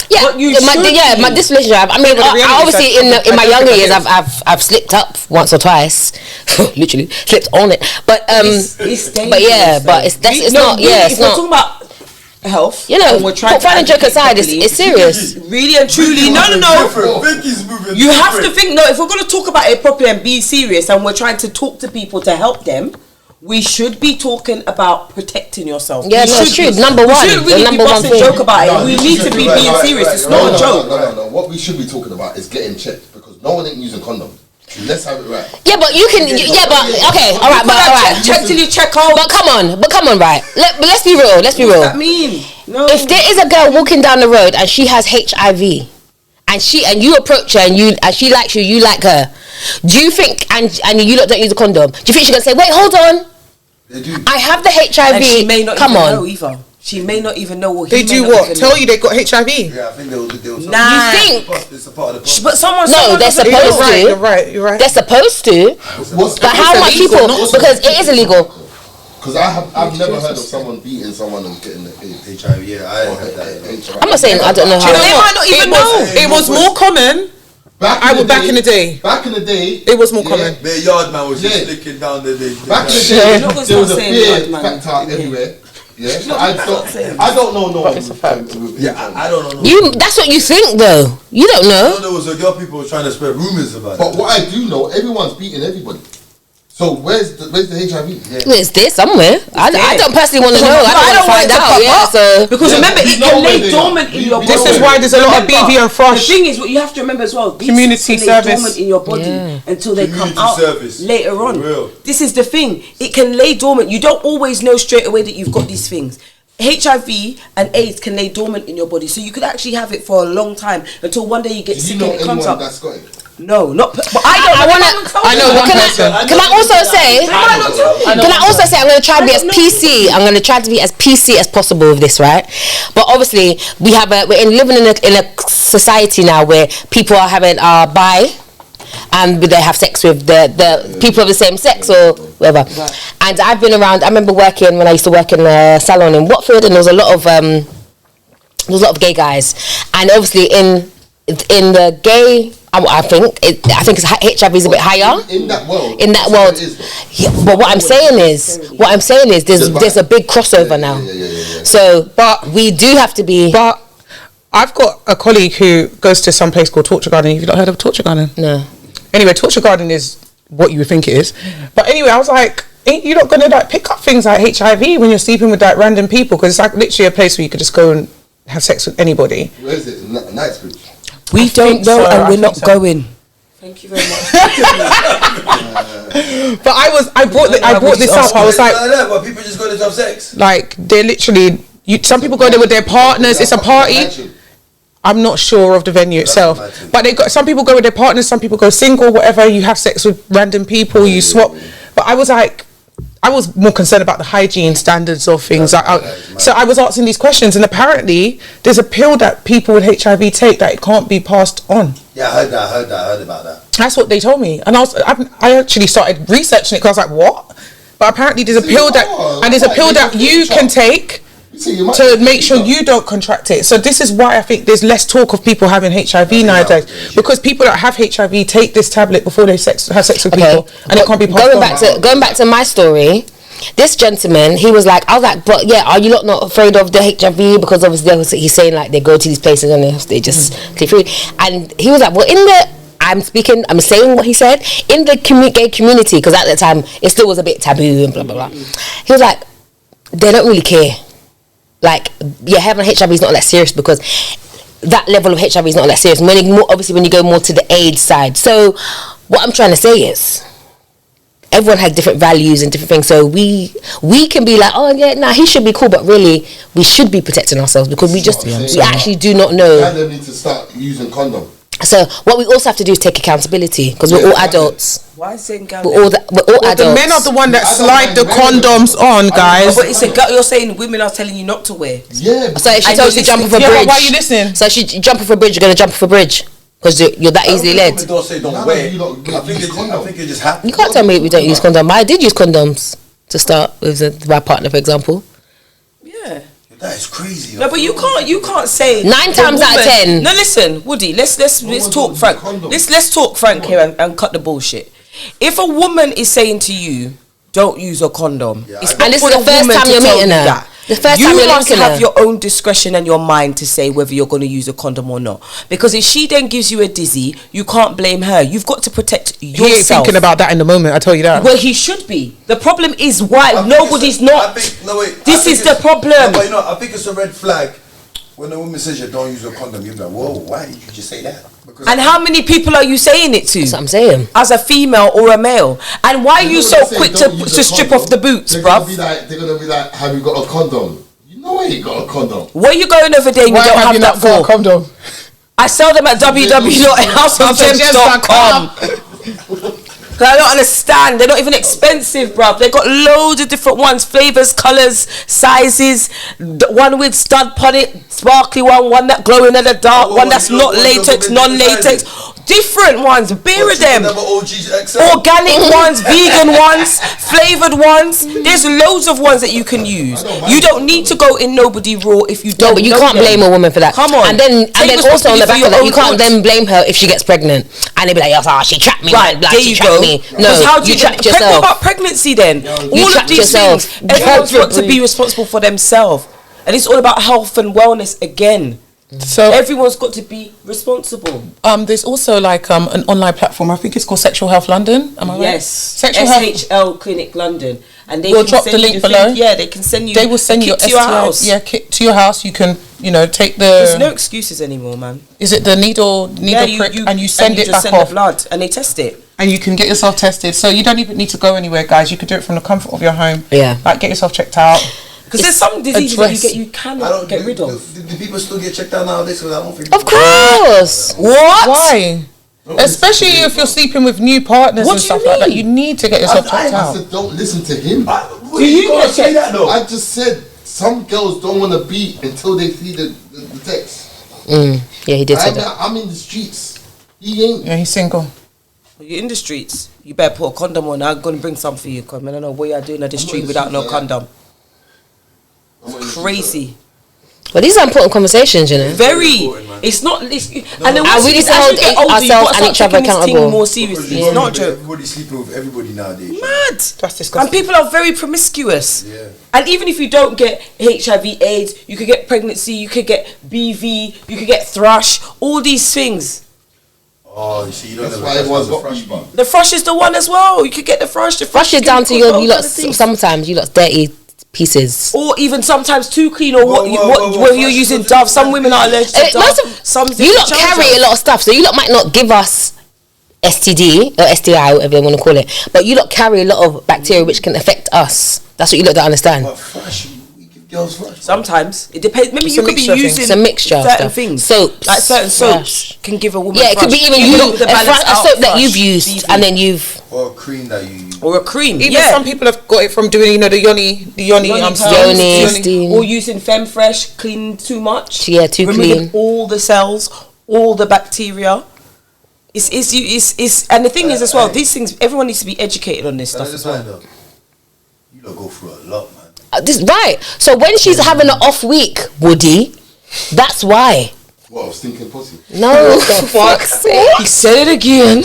Yeah, But you my, should my this relationship. I mean, but the reality obviously is that in my I don't younger think years, it I've slipped up once or twice, literally slipped on it. But It's but yeah, dangerous, but though. it's that's it's No, not. really, Yeah, if it's we're not. talking about health, You know, and we're trying put fun and joke aside. It's serious. Really and truly, no. Vicky's moving. You have to think. No, if we're going to talk about it properly and be serious, and we're trying to talk to people to help them, we should be talking about protecting yourself. Yeah, We no, it's should true. be. Number We one, shouldn't the really number be one busting thing. joke about it. No, We you need to should be be right, being right, serious. right, It's right. not a joke. No. What we should be talking about is getting checked, because no one ain't using condom. Let's have it right. Yeah, but you can. Yeah, but okay, all right, but all right. Check till you check out. But come on, right? Let's be real. Let's be real. What does that mean? No. If there is a girl walking down the road and she has HIV, and you approach her and she likes you, you like her, do you think and you lot don't use a condom? Do you think she's gonna say, wait, hold on, They do. I have the HIV? And she may not Come even on. know either. She may not even know what They he may do not what? even Tell know. you they got HIV. Yeah, I think they'll Nah. You think? It's a part of the process. But someone No, they're doesn't supposed know. to. You're right. They're supposed to. But how much illegal, people? not Because it is illegal. Because I've never heard of someone beating someone and getting the AIDS. HIV, yeah, I ain't heard that. I'm not saying I don't know Do you know how. They what? might not even know. It was more common. Back in the day, it was more common. The yard man was just Yeah. slicking down the Back in the You're day, not gonna there was a start saying fear bad man. factor everywhere. Yeah, not I gonna say don't. I don't know no one. It's a fact. I don't know. You. That's what you think, though. You don't I know. know there was a girl people were trying to spread rumors about But it. what I do know, everyone's beating everybody. So where's the HIV? Yeah. It's there somewhere. I don't personally want to know. No, I don't want to find out. Yeah, so. Because remember, we it know can where lay they dormant are. in your body. This is why there's a lot of BV and The Frosh. thing is, what you have to remember as well, these Community things can lay service. dormant in your body until they Community come out service. later For on. real. This is the thing. It can lay dormant. You don't always know straight away that you've got these things. HIV and AIDS can lay dormant in your body, so you could actually have it for a long time until one day you get Do sick you know and it comes anyone up. that's got it? No, not. But I don't. I know. wanna. I know one person. Can I also say? Can I also say I'm going to try to be as PC. I'm going to try to be as PC as possible with this, right? But obviously we're living in a society now where people are having bi, and they have sex with the people of the same sex or whatever. And I've been around. I remember working when I used to work in a salon in Watford, and there was a lot of gay guys, and obviously in the gay, I think it's HIV is a bit higher In that world. in that that's world. what it is, though. Yeah, but what I'm saying is there's a big crossover now. Yeah. So But- we do have to be. But I've got a colleague who goes to some place called Torture Garden. Have you not heard of Torture Garden? No. Anyway, Torture Garden is what you would think it is. But anyway, I was like, ain't you not going to like pick up things like HIV when you're sleeping with like random people? Because it's like literally a place where you could just go and have sex with anybody. Where is it? Knightsbridge. We don't think know, so, and I we're think not so. going. Thank you very much. But I brought this up. I was like, but people just go there to have sex. like they're literally. Some people go there with their partners. It's a party. Imagine. I'm not sure of the venue itself, imagine. but some people go with their partners, some people go single, whatever. You have sex with random people, you swap. But I was like, I was more concerned about the hygiene standards of things. So I was asking these questions, and apparently there's a pill that people with HIV take that it can't be passed on. Yeah, I heard about that. That's what they told me, and I actually started researching it because I was like, what? But apparently there's a pill that you can take to make sure you don't contract it. So this is why I think there's less talk of people having HIV nowadays, because people that have HIV take this tablet before they have sex with people, and it can't be passed on. Going back to my story, this gentleman, he was like, I was like, but yeah, are you not afraid of the HIV? Because obviously he's saying like they go to these places and they just click through. And he was like, well, I'm saying what he said, in the gay community, because at the time it still was a bit taboo and blah blah blah. He was like, they don't really care. Like, yeah, having HIV is not that serious, because that level of HIV is not that serious. When you go more to the AIDS side. So what I'm trying to say is, everyone has different values and different things. So we can be like, oh yeah, nah, he should be cool, but really we should be protecting ourselves, because we actually do not know. They need to start using condom. So what we also have to do is take accountability, because we're all adults. Why is it we're all adults. The men are the one that slide the condoms on, guys. But it's a girl. You're saying women are telling you not to wear. Yeah. So if she tells you to jump off a bridge, why are you listening? So she jump off a bridge, you're gonna jump off a bridge because you're that easily led. Don't say don't wear. I think it just happened. You can't tell me we don't use condoms. I did use condoms to start with my partner, for example. Yeah. That is crazy. No, but you can't say 9 times out of 10. No, listen, Woody. Let's talk frank. Let's talk frank here and cut the bullshit. If a woman is saying to you, "Don't use a condom," it's not and this for is the first time you're meeting her. The first time you must have your own discretion and your mind to say whether you're going to use a condom or not. Because if she then gives you a dizzy, you can't blame her. You've got to protect yourself. He ain't thinking about that in the moment, I tell you that. Well, he should be. The problem is why nobody's not. This is the problem. No, but I think it's a red flag when a woman says you don't use a condom. You're like, whoa, why did you just say that? And how many people are you saying it to? That's what I'm saying. As a female or a male? And why are you so quick to strip off the boots, bruv? They're gonna be like, have you got a condom? You know I ain't got a condom. Where are you going over there and you don't have that for? Condom? I sell them at www.houseofgems.com. I don't understand. They're not even expensive, bruv. They got loads of different ones, flavors, colors, sizes. One with stud on it, sparkly one that glowing in the dark, one that's not latex, non-latex. Different ones, beer of them. Organic ones, vegan ones, flavored ones. There's loads of ones that you can use. You don't need to go in nobody raw if you don't. No, but you can't blame a woman for that. Come on. And then also on the back of that, you can't then blame her if she gets pregnant. And they be like, oh, she trapped me. Right, there you go. No, how do you trapped yourself. What about pregnancy then? All of these things, everyone's got to be responsible for themselves. And it's all about health and wellness again. So everyone's got to be responsible. There's also like an online platform. I think it's called Sexual Health London. Am I right? Yes. Sexual SHL Clinic London, and they will can drop send the link you below. Yeah, they can send you. They will send you to your house. Yeah, kit to your house. You can, take the. There's no excuses anymore, man. Is it the needle prick, and you send it back off? The blood, and they test it. And you can get yourself tested, so you don't even need to go anywhere, guys. You can do it from the comfort of your home. Yeah. Like get yourself checked out. Because there's some diseases you cannot get rid of. Do people still get checked out nowadays? Because I don't think. Of course. What? Why? Especially if you're sleeping with new partners and stuff like that, you need to get yourself checked out. I said, don't listen to him. Do you not say that though? I just said some girls don't want to beat until they see the text. Yeah, he did say that. I'm in the streets. He ain't. Yeah, he's single. You're in the streets. You better put a condom on. I'm gonna bring some for you. Cause I don't know what you're doing at the street without no condom. It's crazy. Well, these are important conversations, you know. Very. It's not. And then we need to hold ourselves and each other accountable more seriously. It's not a joke. Everybody's sleeping with everybody nowadays. Mad. That's disgusting. And people are very promiscuous. Yeah. And even if you don't get HIV/AIDS, you could get pregnancy. You could get BV. You could get thrush. All these things. Oh, you see, you don't That's know why everyone's got thrush, BV. The thrush is the one as well. You could get the thrush. The Flush it down to you lot. Sometimes you lot dirty pieces, or even sometimes too clean, or what you're using Dove. Some women are allergic to Dove. Some you lot carry a lot of stuff, so you lot might not give us STD or STI, whatever they want to call it, but you lot carry a lot of bacteria which can affect us. That's what you lot don't understand. But thrush, we give girls thrush. Sometimes it depends. Maybe you could be using it's a mixture of certain stuff. Things. Soaps, like certain soaps can give a woman. Yeah, it could be even a soap that you've used and then you've Or a cream that you use. Or a cream. Even some people have got it from doing, the yoni steam. Or using Femfresh, clean too much. Yeah, too removing clean. all the cells, all the bacteria. It's and the thing is as well, these things, everyone needs to be educated on this stuff as well. You don't go through a lot, man. Right. So when she's having an off week, Woody, that's why. What, stinking pussy? No, fuck's sake. He said it again.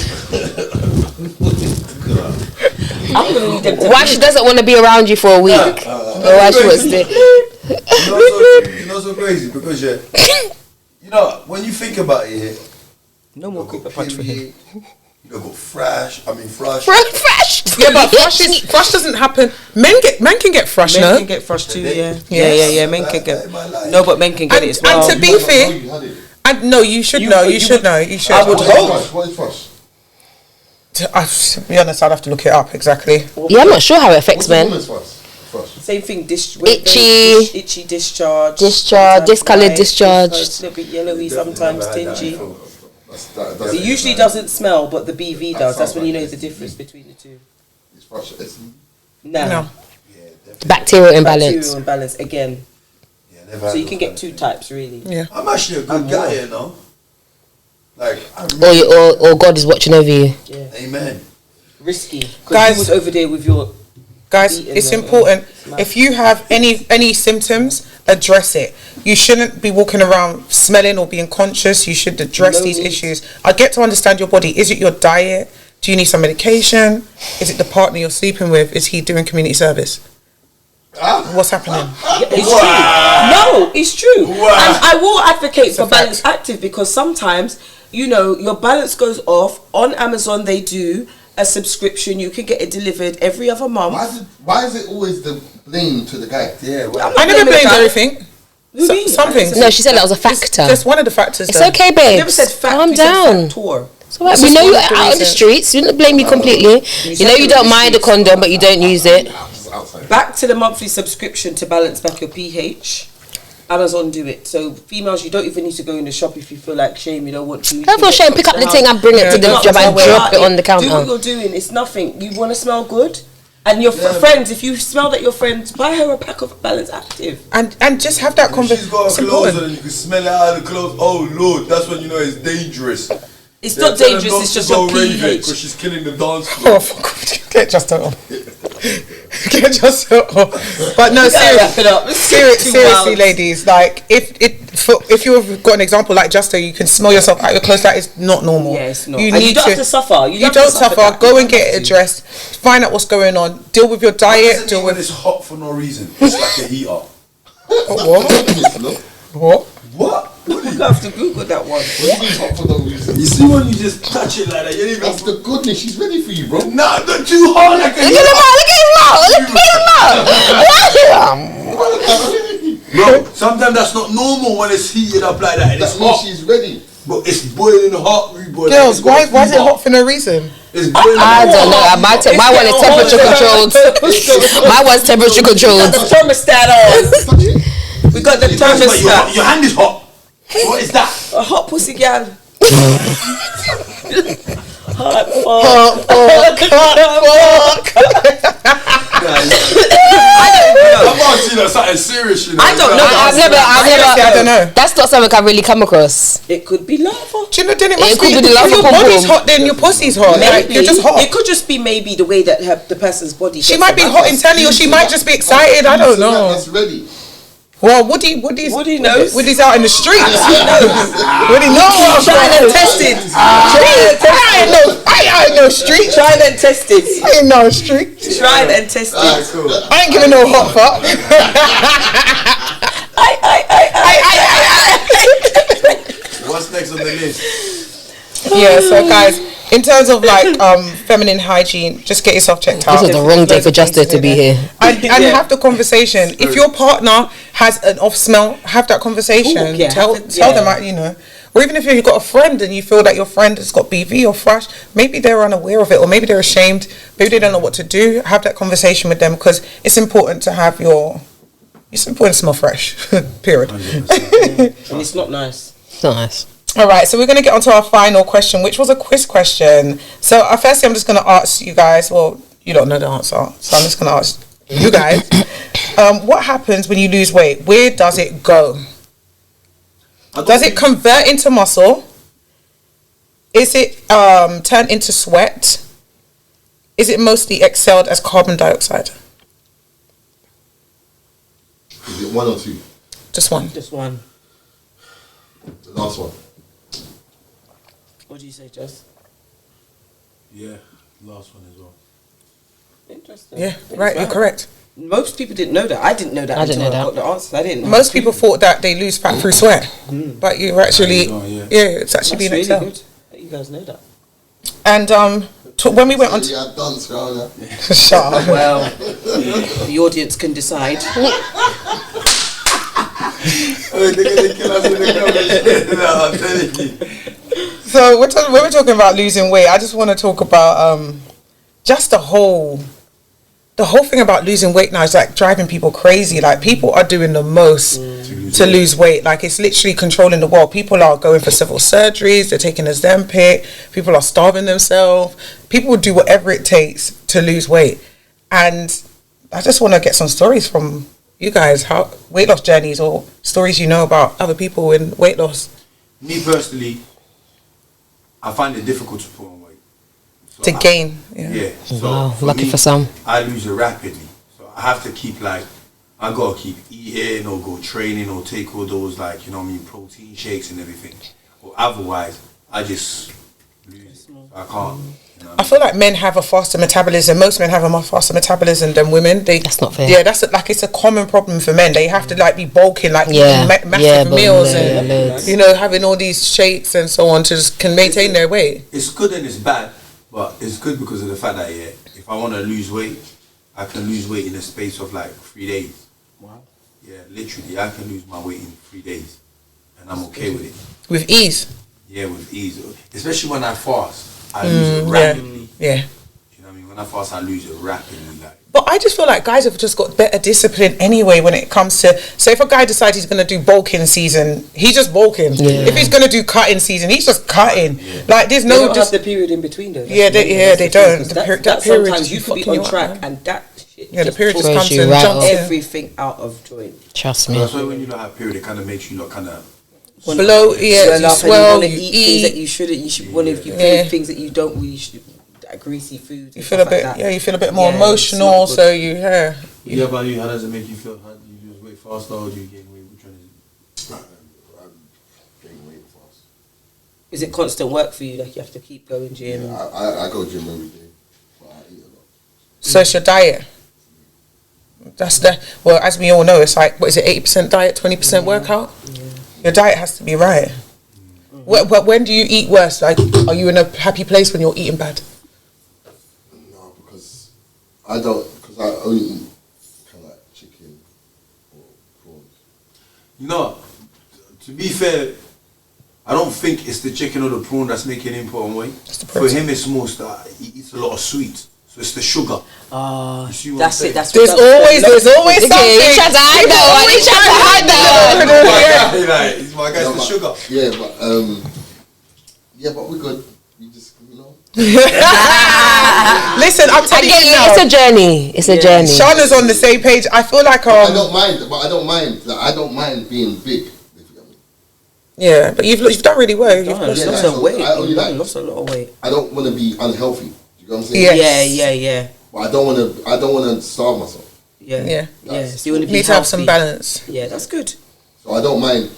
I'm gonna need them to Why she doesn't want to be around you for a week? Or why she wants to. You know so crazy because when you think about it, no more creeper punch for him. You don't go fresh. Fresh. Yeah, but fresh doesn't happen. Men can get fresh. Men can get fresh too. Yeah. Men can get. No, but men can get it as well. And to be fair, you should know. You should know. You should. I would hope. What is fresh? To be honest, I'd have to look it up exactly. Yeah, I'm not sure how it affects men. Same thing. Itchy discharge, discoloured discharge. A little bit yellowy, sometimes stingy. It usually doesn't smell, but the BV does. That's when you know the difference between the two. It's fresh. No. Bacterial imbalance. Again. So you can get two types, really. Yeah. I'm actually a good guy, you know. Like, or God is watching over you. Yeah. Amen. Risky. Guys, you was over there with your. Guys, it's important. If you have any symptoms, address it. You shouldn't be walking around smelling or being conscious. You should address these issues. I get to understand your body. Is it your diet? Do you need some medication? Is it the partner you're sleeping with? Is he doing community service? What's happening? It's true. No, it's true. And I will advocate for Balance Active because sometimes, your balance goes off. On Amazon, they do a subscription. You can get it delivered every other month. Why is it always the blame to the guy? Yeah. I never blamed everything. Some things. No, she said that was a factor. That's one of the factors. It's okay, babe. Never said fact. Calm down. So we know you're out on the streets. We didn't blame you completely. You don't mind a condom, but you don't use it. Back to the monthly subscription to balance back your pH. Amazon do it. So females, you don't even need to go in the shop if you feel like shame. You don't want to. Don't feel shame. Pick up the thing and bring it to the job and drop it on the counter. Do what you're doing. It's nothing. You want to smell good. And your friends, if you smell that your friends, buy her a pack of Balance Active. And just have that conversation. She's got her clothes on and you can smell it out of the clothes. Oh Lord, that's when you know it's dangerous. It's not dangerous, it's just your pH. Because she's killing the dance floor. Oh, fuck off. Get just on. Get just on. But no, seriously, ladies, like, if you've got an example like Justo, you can smell yourself out your clothes, that is not normal. Yeah, it's not. You don't have to suffer. You don't suffer. Go and get it addressed. Find out what's going on. Deal with your diet. Deal with. It's hot for no reason. It's like a heater. What? What? You have to Google that one. You see when you just touch it like that, you even. That's the goodness. She's ready for you, bro. Nah, not too hard like a Look at him out. Bro, sometimes that's not normal when it's heated up like that. And That's it's when hot. she's ready. But it's boiling hot, Girls, why is it hot for no reason? It's boiling I don't know. My one is temperature controlled. My one's temperature controlled. The thermostat on. We got the thermostat. Your hand is hot. What is that? A hot pussy gal. Hot I'm not seeing something serious, you know. I don't know. I've never. I don't know. That's not something I've really come across. It could be lava. Do you know? Then it It must could be. be the lava If your pom body's pom. hot, then your pussy's hot. Like, you're just hot. It could just be maybe the way that the person's body. She gets might be around hot us. internally, or she might just be excited. I don't know. That's ready. Well, Woody knows. Woody's out in the streets. Woody knows. Tried and tested. I ain't no street. Tried and tested. I ain't no street. Tried and tested. Cool. I ain't giving no hot fuck. What's next on the list? Yeah, so guys, in terms of like feminine hygiene, just get yourself checked out. This is the wrong day for Justo to be here. And have the conversation. If your partner has an off smell, have that conversation. Ooh, yeah, tell them, or even if you've got a friend and you feel that your friend has got BV or thrush, maybe they're unaware of it, or maybe they're ashamed, maybe they don't know what to do. Have that conversation with them, because it's important to have it's important to smell fresh. Period. And it's not nice. It's not nice. All right, so we're going to get on to our final question, which was a quiz question. So firstly, I'm just going to ask you guys, well, you don't know the answer, so I'm just going to ask you guys, what happens when you lose weight? Where does it go? Does it convert into muscle? Is it turned into sweat? Is it mostly exhaled as carbon dioxide? Is it one or two? Just one. Just one. The last one. What do you say, Jess? Yeah, last one as well. Interesting. Yeah, right, you're correct. Most people didn't know that. I didn't know that. I didn't know until that. I got the answer. I didn't. Most people thought that they lose fat through sweat, but you're actually, Yeah. it's actually That's being really exhaled. good. That you guys know that. And when we went on, Yeah, I dance around that. shut up. Well, the audience can decide. So when we're talking about losing weight, I just want to talk about just the whole thing about losing weight now is like driving people crazy. Like people are doing the most to lose weight. Like it's literally controlling the world. People are going for several surgeries. They're taking a Ozempic. People are starving themselves. People will do whatever it takes to lose weight. And I just want to get some stories from you guys, how weight loss journeys or stories you know about other people in weight loss. Me personally, I find it difficult to put on weight. So To gain, yeah. Yeah. So Wow, lucky for some. I lose it rapidly. So I have to keep I gotta keep eating or go training or take all those protein shakes and everything. Or otherwise I just lose it. So I can't. I feel like men have a faster metabolism. Most men have a much faster metabolism than women. That's not fair. Yeah, it's a common problem for men. They have to be bulking, Yeah, eating massive yeah, but meals loads. and having all these shakes and so on to just can maintain their weight. It's good and it's bad, but it's good because of the fact that if I want to lose weight, I can lose weight in the space of 3 days. Wow. Yeah, literally, I can lose my weight in 3 days, and I'm okay with it. With ease. Yeah, with ease, especially when I fast, I lose it rapidly. Yeah. You know what I mean? When I fast, I lose it rapidly. But I just feel like guys have just got better discipline anyway when it comes to. So if a guy decides he's going to do bulking season, he's just bulking. Yeah. If he's going to do cutting season, he's just cutting. Yeah. There's They no don't have the period in between though. Yeah, they don't. The period Sometimes just you could be fucking on you track up, man. and that shit. Yeah, the period just throws comes you and right jumps off. in. everything out of joint. Trust So me. that's why when you don't have period, it kind of makes you look kind of. Blow, yeah, you up swell, and you you want to eat things that eat. you shouldn't. You should want to Yeah. crave things that you don't really should. That greasy food. You feel a bit, you feel a bit more Yeah, emotional. it's not So you, How about you? How does it make you feel? How do you lose weight faster or do you gain weight? Which one is it? I'm getting weight fast. Is it constant work for you? Like you have to keep going gym. Yeah, I go gym every day, but I eat a lot. So it's your diet. Well, as we all know, it's what is it, 80% diet, 20% workout? Yeah. Your diet has to be right. When do you eat worse? Are you in a happy place when you're eating bad? No, because I only eat kind of chicken or prawns. To be fair, I don't think it's the chicken or the prawn that's making him put on weight. the For protein. him, it's more he eats a lot of sweets. So it's the sugar. You see what That's I'm it. That's There's always something. You try to hide that one. You try to hide that one. He's my guy, it's the sugar. But we're good. We just, Listen, I'm I telling get you you. now. It's a journey. It's a journey. Shauna's on the same page. I feel like I don't mind. But I don't mind. I don't mind being big. If you get me. yeah, but you've done really well. You've lost Yeah, some weight. I only You lost a lot of weight. I don't want to be unhealthy. You know what I'm saying? Yes. Yeah. But I don't want to starve myself. Yeah. So you want to be need to have some healthy. balance. Yeah, that's good. So I don't mind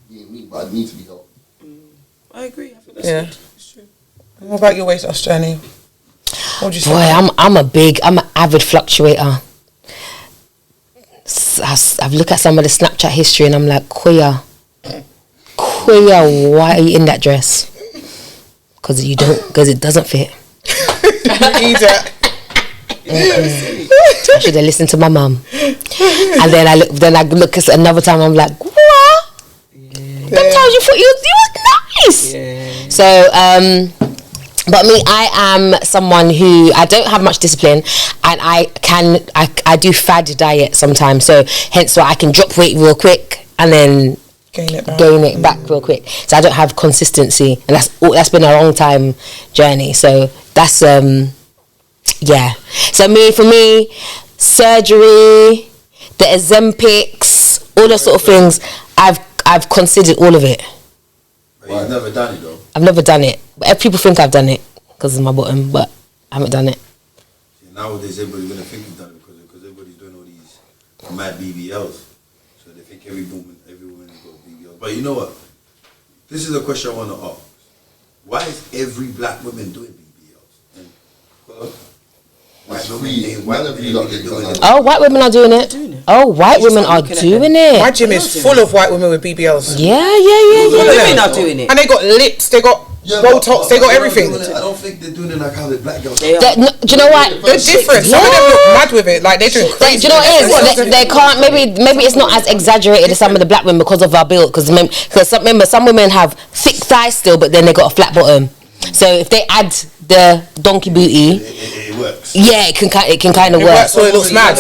being me, but I need to be healthy. I agree. I think that's Yeah. good. It's true. What about your weight loss journey? What would you say? Boy, I'm an avid fluctuator. I've looked at some of the Snapchat history and I'm like, Queer, why are you in that dress? Because it doesn't fit. I should have listened to my mum. And then I look at another time. I'm like, what? Sometimes you thought you was nice. Yeah. So, but me, I am someone who I don't have much discipline, and I do fad diet sometimes. So hence why I can drop weight real quick and then gain it back real quick. So I don't have consistency, and that's been a long time journey. So that's yeah. So for me, surgery, the Ozempics, all those sort of things, I've considered all of it. But you've never done it though. I've never done it. But people think I've done it because of my bottom, but I haven't done it. See, nowadays everybody's gonna think you've done it because everybody's doing all these mad BBLs. So they think every woman has got a BBL. But you know what? This is a question I want to ask. Why is every black woman doing BBLs? And, white women are doing it. Oh, white women are doing it. My gym is full of white women with BBLs. Yeah. Women are doing it. And they got lips, they got Botox, they got everything. I don't think they're doing it like how the black girls do you know what? They're different. Some of them look mad with it. Like they're doing crazy. Do you know what it is? They can't. Maybe it's not as exaggerated as some of the black women because of our build. Because remember, some women have thick thighs still, but then they got a flat bottom. So if they add the donkey booty, it works. Yeah, it can kind of work. So it looks mad.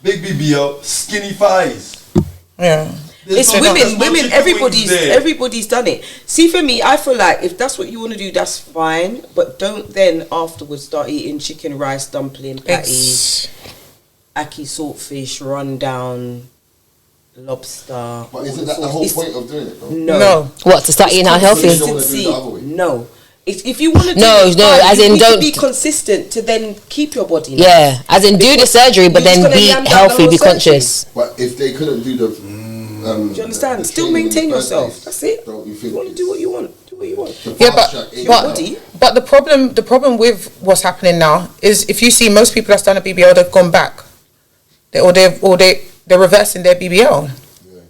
Big BBL, skinny thighs. Yeah. It's women. Everybody's done it. See, for me, I feel like if that's what you want to do, that's fine. But don't then afterwards start eating chicken, rice, dumpling, patties, ackee saltfish, rundown, lobster. But isn't that the whole point of doing it, though? No. What, to start eating unhealthy? No. If you want to do as in don't be consistent to then keep your body nice. Yeah, as in do the surgery, but then be healthy, be conscious. But if they couldn't do the, do you understand? Still maintain yourself. That's it. Don't you You want to do what you want. Do what you want. Yeah, but the problem with what's happening now is if you see most people that's done a BBL, they've gone back, they're reversing their BBL. Yeah,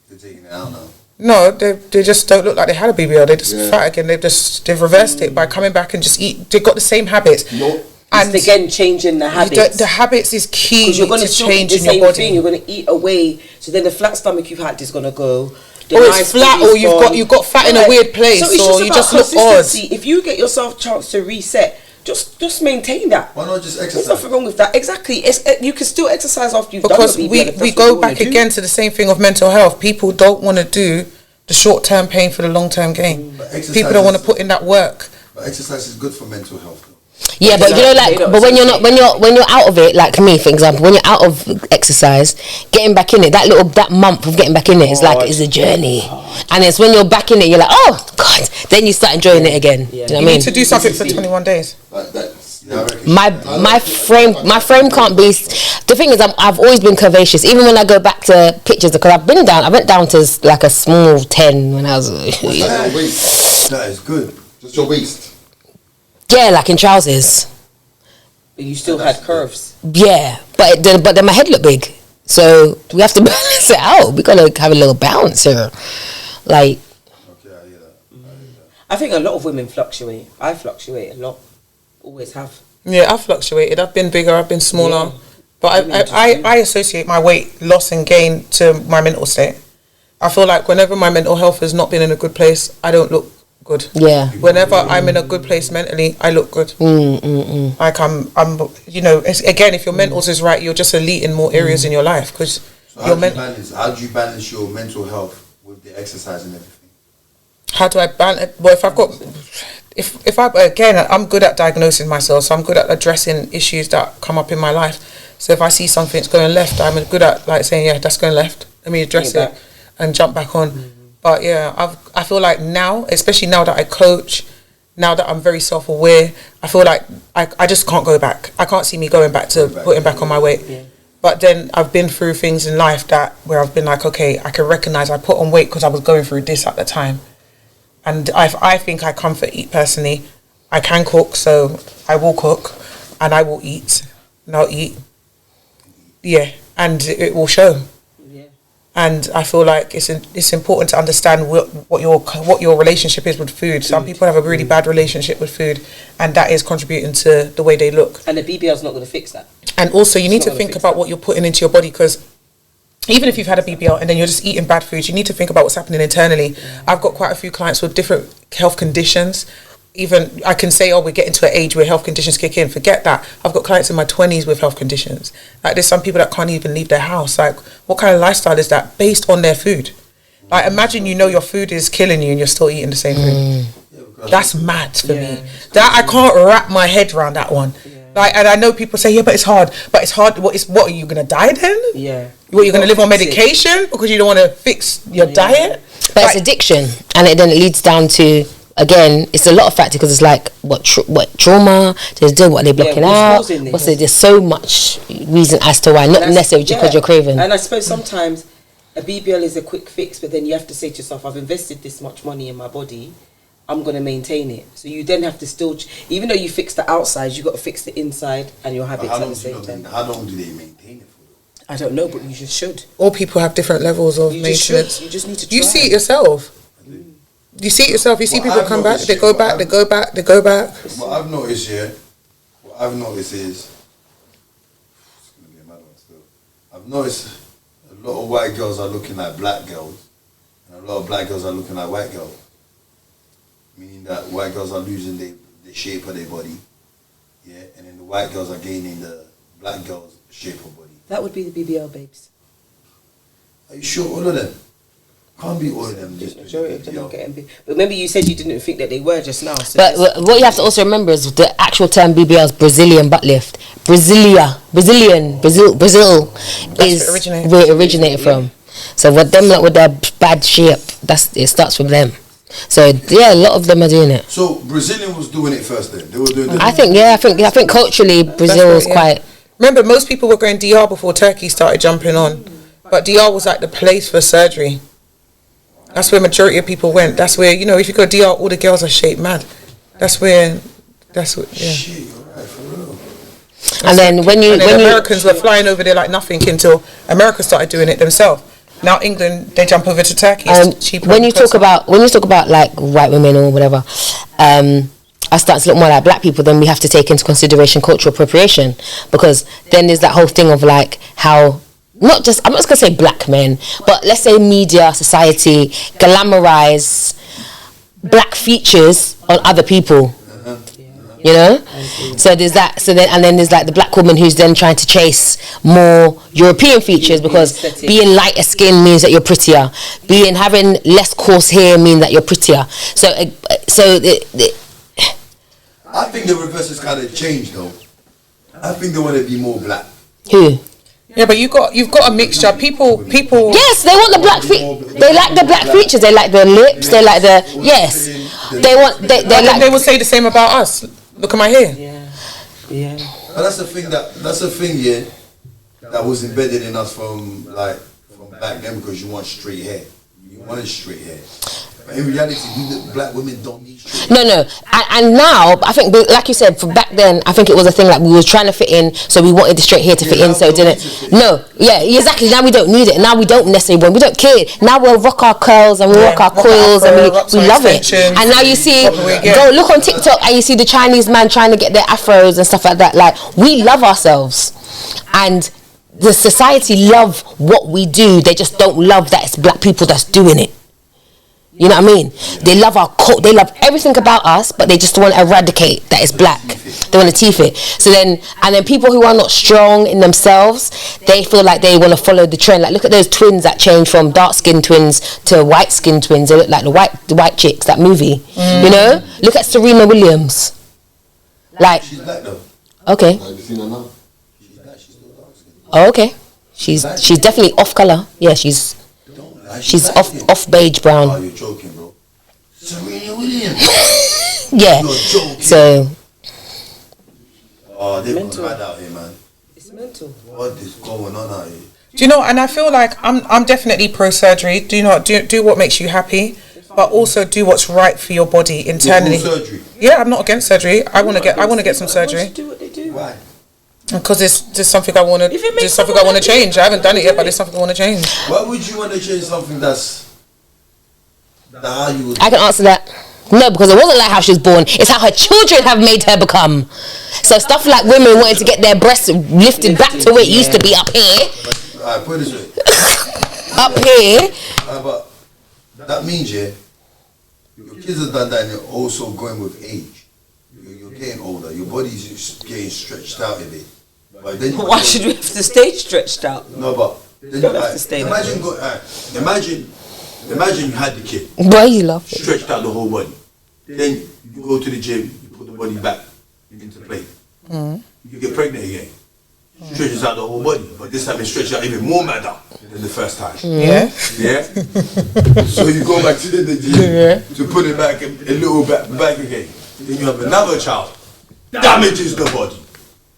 they're taking it out now. No, they just don't look like they had a BBL. They're just fat again. They've reversed it by coming back and just eat. They've got the same habits. And again, changing the habits. The habits is key. Because you're going to change in your your body. Thing. You're going to eat away. So then the flat stomach you've had is going to go. It's flat, or you've got fat in a weird place, so or you just look odd. If you get yourself a chance to reset, just maintain that. Why not just exercise? There's nothing wrong with that. Exactly. You can still exercise after you've because done the we go back again to the same thing of mental health. People don't want to do the short-term pain for the long-term gain. People don't want to put in that work. But exercise is good for mental health. Yeah, but you know, but when you're out of it, like me, for example, when you're out of exercise, getting back in it, that month of getting back in it is a journey, and it's when you're back in it, you're like, oh God, then you start enjoying it again. Yeah. Do you know what I mean? You need to do something for 21 days. My frame can't be. The thing is, I've always been curvaceous. Even when I go back to pictures, because I went down to like a small 10 when I was. That is good. Just your waist. Yeah, like in trousers. But you still had curves. Yeah, but then my head looked big, so we have to balance it out. We gotta have a little balance here, like. Okay, I hear that. I think a lot of women fluctuate. I fluctuate a lot. Always have. Yeah, I've fluctuated. I've been bigger. I've been smaller. Yeah. But I associate my weight loss and gain to my mental state. I feel like whenever my mental health has not been in a good place, I don't look good. Yeah. Whenever I'm in a good place mentally, I look good. Like I'm again, if your mentals is right, you're just elite in more areas in your life because how do you balance your mental health with the exercise and everything? How do I balance? Well, if I'm good at diagnosing myself, so I'm good at addressing issues that come up in my life. So if I see something that's going left, I'm good at like saying, yeah, that's going left. Let me address it and jump back on. But yeah, I feel like now, especially now that I coach, now that I'm very self-aware, I feel like I just can't go back. I can't see me going back to putting back on my weight. Yeah. But then I've been through things in life where I've been like, okay, I can recognize I put on weight because I was going through this at the time. And I think I comfort eat personally. I can cook, so I will cook and I will eat and I'll eat. Yeah, and it will show. Yeah. And I feel like it's important to understand what your relationship is with food. Some people have a really bad relationship with food, and that is contributing to the way they look. And the BBL is not going to fix that. And also, you need to think about what you're putting into your body, because even if you've had a BBL and then you're just eating bad foods, you need to think about what's happening internally. Yeah. I've got quite a few clients with different health conditions. Even I can say, we're getting to an age where health conditions kick in. Forget that. I've got clients in my 20s with health conditions. Like there's some people that can't even leave their house. Like what kind of lifestyle is that based on their food? Like, imagine you know your food is killing you and you're still eating the same thing. That's mad for me. That I can't wrap my head around that one. Like, and I know people say, yeah, but it's hard. But it's hard. What are you gonna die then? Yeah. What, you're gonna live on medication because you don't want to fix your diet? But it's addiction, and then it leads down to, again, it's a lot of factors, because it's like what trauma they're doing, what they're blocking out. There's so much reason as to why, not necessarily just because you're craving. And I suppose sometimes a BBL is a quick fix, but then you have to say to yourself, I've invested this much money in my body, I'm going to maintain it. So you then have to still, even though you fix the outside, you got to fix the inside and your habits at the same time. How long do they maintain it for? I don't know, but you just should. All people have different levels of maintenance. You just need to try. You see it yourself. You see it yourself. You see people come back, they go back, they go back, they go back. What I've noticed is, it's going to be a mad one still. I've noticed a lot of white girls are looking like black girls, and a lot of black girls are looking like white girls. Meaning that white girls are losing the shape of their body, yeah, and then the white girls are gaining the black girls' shape of body. That would be the BBL babes. Are you sure all of them? Can't be all of them. The majority of them are getting big. But remember, you said you didn't think that they were just now. So but what you have to also remember is the actual term BBL is Brazilian butt lift. Brazil is where it originated from. So with them, like with their bad shape, it starts from them. So yeah, a lot of them are doing it. So Brazilian was doing it first then. They were doing it. I think culturally Brazil was quite. Remember, most people were going DR before Turkey started jumping on, but DR was like the place for surgery. That's where majority of people went. That's where, you know, if you go DR, all the girls are shaped mad. That's what. Yeah. Shit, you're right, for real. And then when Americans were flying over there like nothing until America started doing it themselves. Now England, they jump over to Turkey. It's cheaper. When you talk about like white women or whatever, I start to look more like black people. Then we have to take into consideration cultural appropriation, because then there's that whole thing of like how I'm not just gonna say black men, but let's say media, society glamorize black features on other people. You know, so there's that. So then there's like the black woman who's then trying to chase more European features, because being lighter skin means that you're prettier. Having less coarse hair means that you're prettier. I think the reverse has kind of changed though. I think they want to be more black. Who? Yeah, but you've got a mixture. People. Yes, they want the black They like the black features. They like the lips. They like the They want. They will say the same about us. Look at my hair. Yeah. But that's the thing. Yeah, that was embedded in us from back then, because you want straight hair. You wanted straight hair. But in reality, black women don't need straight hair. No. And now, I think, like you said, for back then, I think it was a thing like we were trying to fit in, so we wanted the straight hair to fit in, so it didn't. No, yeah, exactly. Now we don't need it. Now we don't necessarily want. We don't care. Now we'll rock our curls and we rock our coils and we love it. And now you see, go look on TikTok and you see the Chinese man trying to get their afros and stuff like that. Like, we love ourselves, and the society love what we do. They just don't love that it's black people that's doing it. You know what I mean? They love our cult. They love everything about us, but they just want to eradicate that it's black. They want to teeth it. So then people who are not strong in themselves, they feel like they want to follow the trend. Like, look at those twins that change from dark skinned twins to white skinned twins. They look like the white chicks. That movie, you know. Look at Serena Williams. Like, she's black though. Okay. Have you seen her now? She's black. She's still dark skinned. Oh, okay. She's definitely off color. Yeah, she's off beige brown. Oh, you're joking, bro. Serena Williams. Yeah. You're joking. So. Oh, they've gone mad out here, man. It's mental. What is going on out here? Do you know? And I feel like I'm definitely pro surgery. Do what makes you happy, but also do what's right for your body internally. Surgery. Yeah, I'm not against surgery. I want to get some surgery. Do what they do. Why? Because it's just something I want to. There's something I want to change. I haven't done it yet, but it's something I want to change. Why would you want to change something that how you would? I can answer that. No, because it wasn't like how she was born. It's how her children have made her become. So stuff like women wanting to get their breasts lifted back to where it used to be up here. Alright, put it this way. Up here. But that means, yeah, your kids have done that, and you're also going with age. You're getting older. Your body's getting stretched out a bit. But then Why should we have to stay stretched out? No, but then don't have to stay imagine Imagine you had the kid, Why are you laughing? stretched out the whole body. Then you go to the gym, you put the body back into play. You get pregnant again. Stretches out the whole body, but this time it stretches out even more madder than the first time. Yeah. Yeah. So you go back to the gym to put it back a little back again. Then you have another child, damages the body.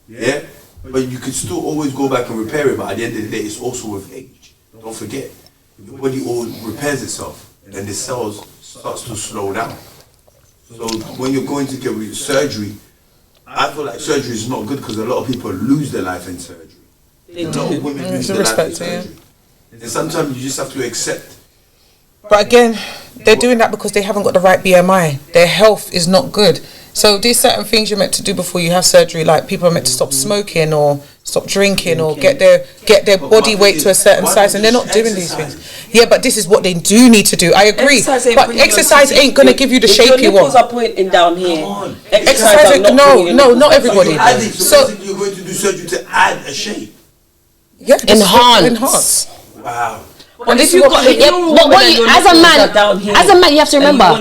Yeah. But you can still always go back and repair it. But at the end of the day, it's also with age. Don't forget, your body all repairs itself, and the cells starts to slow down. So when you're going to get surgery, I feel like surgery is not good because a lot of people lose their life in surgery. They A lot of do. women lose their life in surgery. And sometimes you just have to accept. But again, they're doing that because they haven't got the right BMI. Their health is not good. So there's certain things you're meant to do before you have surgery. Like people are meant to stop smoking or stop drinking or get their body weight to a certain size, and they're not doing these things. Yeah, but this is what they do need to do. I agree. But exercise ain't gonna give you the shape you want. If your nipples are pointing down here, Exercise ain't, no, not everybody. So basically you're going to do surgery to add a shape. Yeah, Enhance. Wow. But if you've got, But what you, as a man, you have to remember,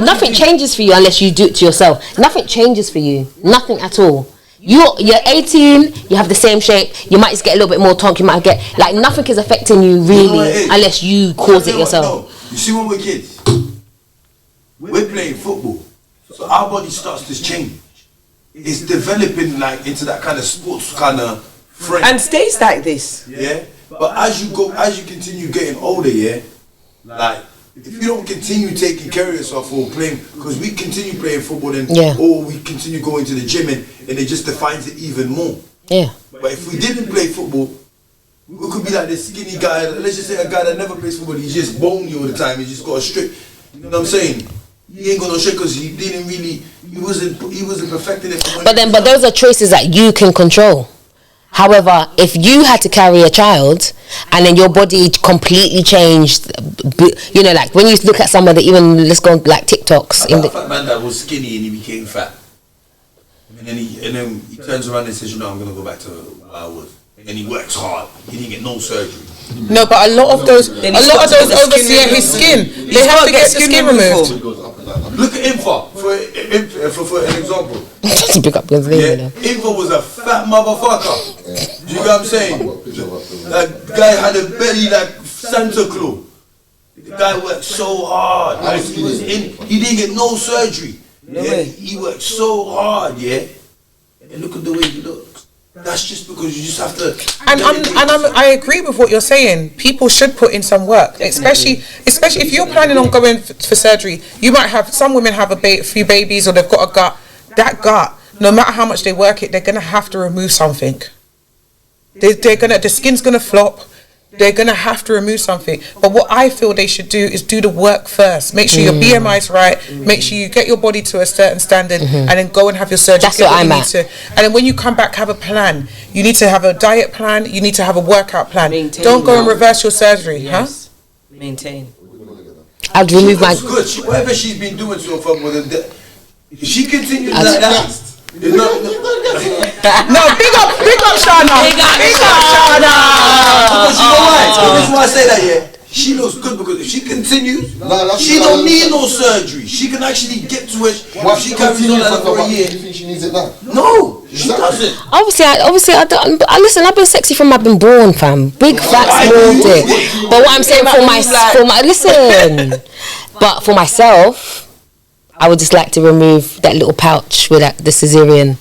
nothing changes for you unless you do it to yourself. Nothing changes for you. Nothing at all. You're 18. You have the same shape. You might just get a little bit more tongue. You might get like nothing is affecting you really unless you cause it yourself. No. You see, when we're kids, we're playing football, so our body starts to change. It's developing like into that kind of sports kind of frame. and stays like this. Yeah. But as you continue getting older, yeah, like if you don't continue taking care of yourself or playing, because we continue playing football or we continue going to the gym and it just defines it even more. Yeah. But if we didn't play football, we could be like this skinny guy. Let's just say a guy that never plays football. He's just bony all the time. He's just got a straight. You know what I'm saying? He ain't got no straight because he didn't really. He wasn't perfecting it. But those are choices that you can control. However, if you had to carry a child and then your body completely changed, you know, like when you look at some of the, even let's go like TikToks. A fat man that was skinny and he became fat. And then he turns around and says, you know, I'm going to go back to where I was. And he works hard. He didn't get no surgery. No, but a lot of those oversee his skin. They have to get the skin removed. Look at Infa for an example. Just pick up his name, you know. Infa was a fat motherfucker. Do you know what I'm saying? That guy had a belly like Santa Claus. The guy worked so hard. He didn't get no surgery. Yeah? He worked so hard, yeah. And look at the way he looks. That's just because you just have to. I agree with what you're saying. People should put in some work, especially if you're planning on going for surgery. You might have some women have a few babies or they've got a gut. That gut, no matter how much they work it, they're gonna have to remove something. The skin's gonna flop. They're gonna have to remove something. But what I feel they should do is do the work first. Make sure your BMI is right. Make sure you get your body to a certain standard, and then go and have your surgery. That's what I'm at. And then when you come back, have a plan. You need to have a diet plan. You need to have a workout plan. Don't go and reverse your surgery, Yes. Maintain. I'd remove my. Good. Whatever she's been doing so far, if she continues like that. No, big up Shana. Big up Shana. Because you know why? The reason why I say that, yeah, she looks good because if she continues, she don't need no surgery. She can actually get to it. If she carries on like that for a year, you think she needs it now? No, she doesn't. Obviously, I don't. Listen, I've been sexy from I've been born, fam. Big fat small dick. But what I'm saying but for myself, I would just like to remove that little pouch with the cesarean.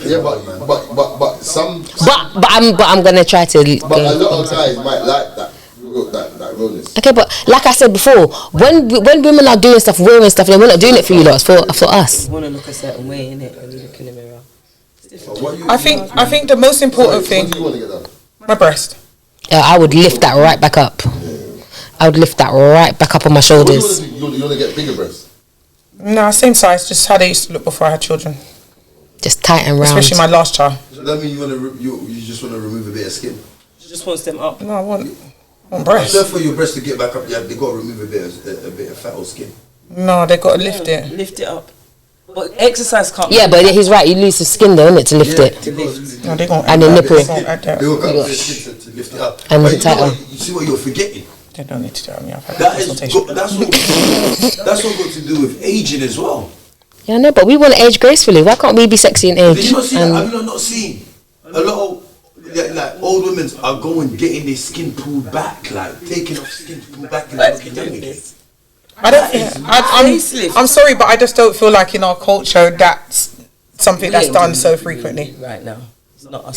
Yeah, but some. But I'm gonna try to. But a lot of guys might like that rawness. Okay, but like I said before, when women are doing stuff, wearing stuff, then we're not doing it for you lot. It's for us. You want to look a certain way, innit? When you look in the mirror. I think the most important thing. What do you want to get done? My breast. I would lift that right back up. I would lift that right back up on my shoulders. You want to get bigger breasts? No, same size, just how they used to look before I had children. Just tight and round. Especially my last child. So that means you just want to remove a bit of skin. She just wants them up. No, I want breasts. Therefore, your breasts to get back up, they got to remove a bit of fat or skin. No, they got to lift it. Lift it up. But exercise can't. Yeah, but he's right. You lose the skin though, innit, to lift it. To lift. No, they got and the nipple. They will cut the skin to lift it up. And but the tighter. You see what you're forgetting? They don't need to do it on me. I've had That's consultation. that's all got to do with aging as well. Yeah, I know, but we want to age gracefully. Why can't we be sexy in age? Did you not see that? Have you not seen a lot of like old women are getting their skin pulled back, like taking off skin pulled back and looking young again. I don't. I'm sorry, but I just don't feel like in our culture that's something that's done so frequently right now.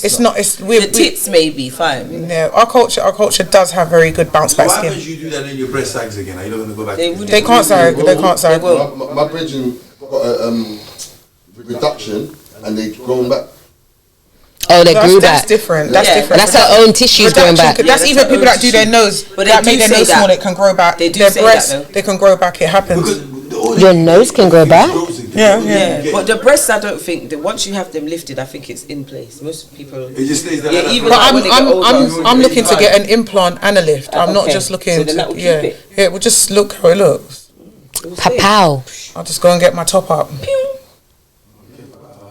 It's not. It's weird. The tits may be fine. Yeah, our culture does have very good bounce back What skin. happens you do that and your breast sags again? Are you not going to go back? They can't sag. They can't sag. My brethren got a reduction and they grown back. Oh, they grew back. That's different. That's different. That's her own tissues growing back. That's even people that do their nose, but that make their nose small. It can grow back. Their breasts, they can grow back. It happens. Your nose can grow back. Yeah. But the breasts, I don't think that once you have them lifted, I think it's in place. Most people. It just stays there. Yeah, even but like when they get older, I'm looking to get an implant and a lift. I'm not just looking. So then that will keep it. Yeah, we'll just look how it looks. Pow. I'll just go and get my top up. Pew.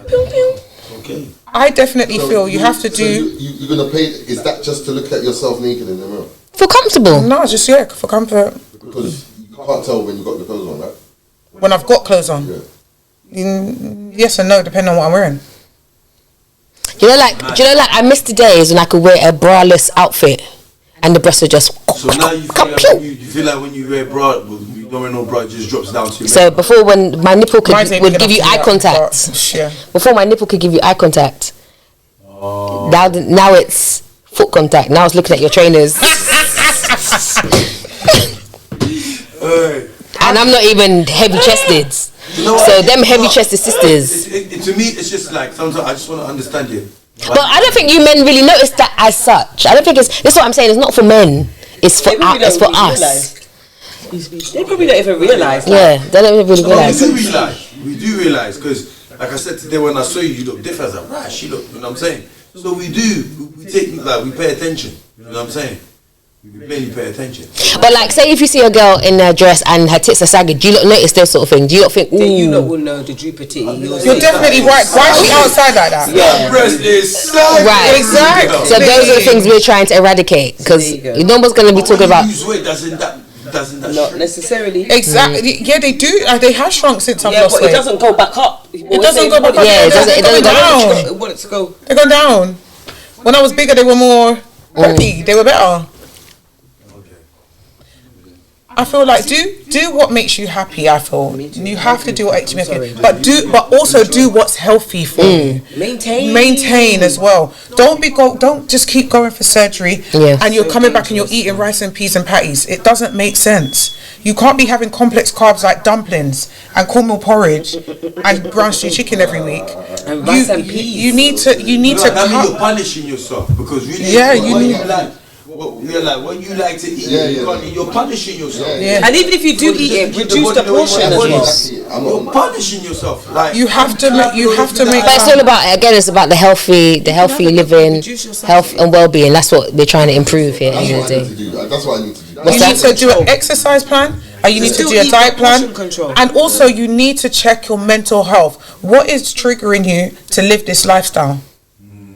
Pew, pew. Okay. I definitely feel you have to do. You're gonna pay. Is that just to look at yourself naked in the mirror? Feel comfortable. No, just for comfort. Because you can't tell when you got the clothes on, right? When I've got clothes on. Yeah. Yes and no, depending on what I'm wearing. Do you know, like I miss the days when I could wear a braless outfit and the breasts are just. So now you feel like when you wear bra, you don't wear no bra, it just drops down to your So before, when my nipple would give you eye contact. Yeah. Before my nipple could give you eye contact. Oh. Now it's foot contact. Now it's looking at your trainers. And I'm not even heavy chested. You know so them heavy chested sisters. To me, it's just like sometimes I just want to understand you. But I don't think you men really notice that as such. I don't think this is what I'm saying. It's not for men. It's for it's for us. They probably don't even realise. Yeah, they don't really realise. We do realise because, like I said today, when I saw you look different. I was like, right, she look. You know what I'm saying? So we do. We take we pay attention. You know what I'm saying? We really pay attention. But like, say if you see a girl in a dress and her tits are sagging, do you not notice those sort of things? Do you not think, ooh? Then you lot will know the drooper titty. You're definitely right. Why is she outside like that? Yeah, breast is sagging. Right, exactly. So those are the things we're trying to eradicate because no one's going to be talking about. Lose weight, doesn't not necessarily. Exactly. Yeah, they do. They have shrunk since I've lost but weight. it doesn't go back up. It doesn't go back up. Yeah, it doesn't go down. It wants to go. They go down. When I was bigger, they were more peppy. They were better. I feel like do what makes you happy. I feel you have to do what makes you happy, but also do what's healthy for you. Maintain as well. Don't just keep going for surgery and you're coming back and you're eating rice and peas and patties. It doesn't make sense. You can't be having complex carbs like dumplings and cornmeal porridge and brown stew chicken every week. And rice and peas. You need to. You're punishing yourself because really, what you like to eat, you're punishing yourself. And even if you do eat it, reduce the portion as well. You're punishing yourself. Like you have to make. But it's all about, again, it's about the healthy living, health and well-being. That's what we're trying to improve here. That's what I need to do. You need to do an exercise plan, and you need to do a diet plan, and also you need to check your mental health. What is triggering you to live this lifestyle?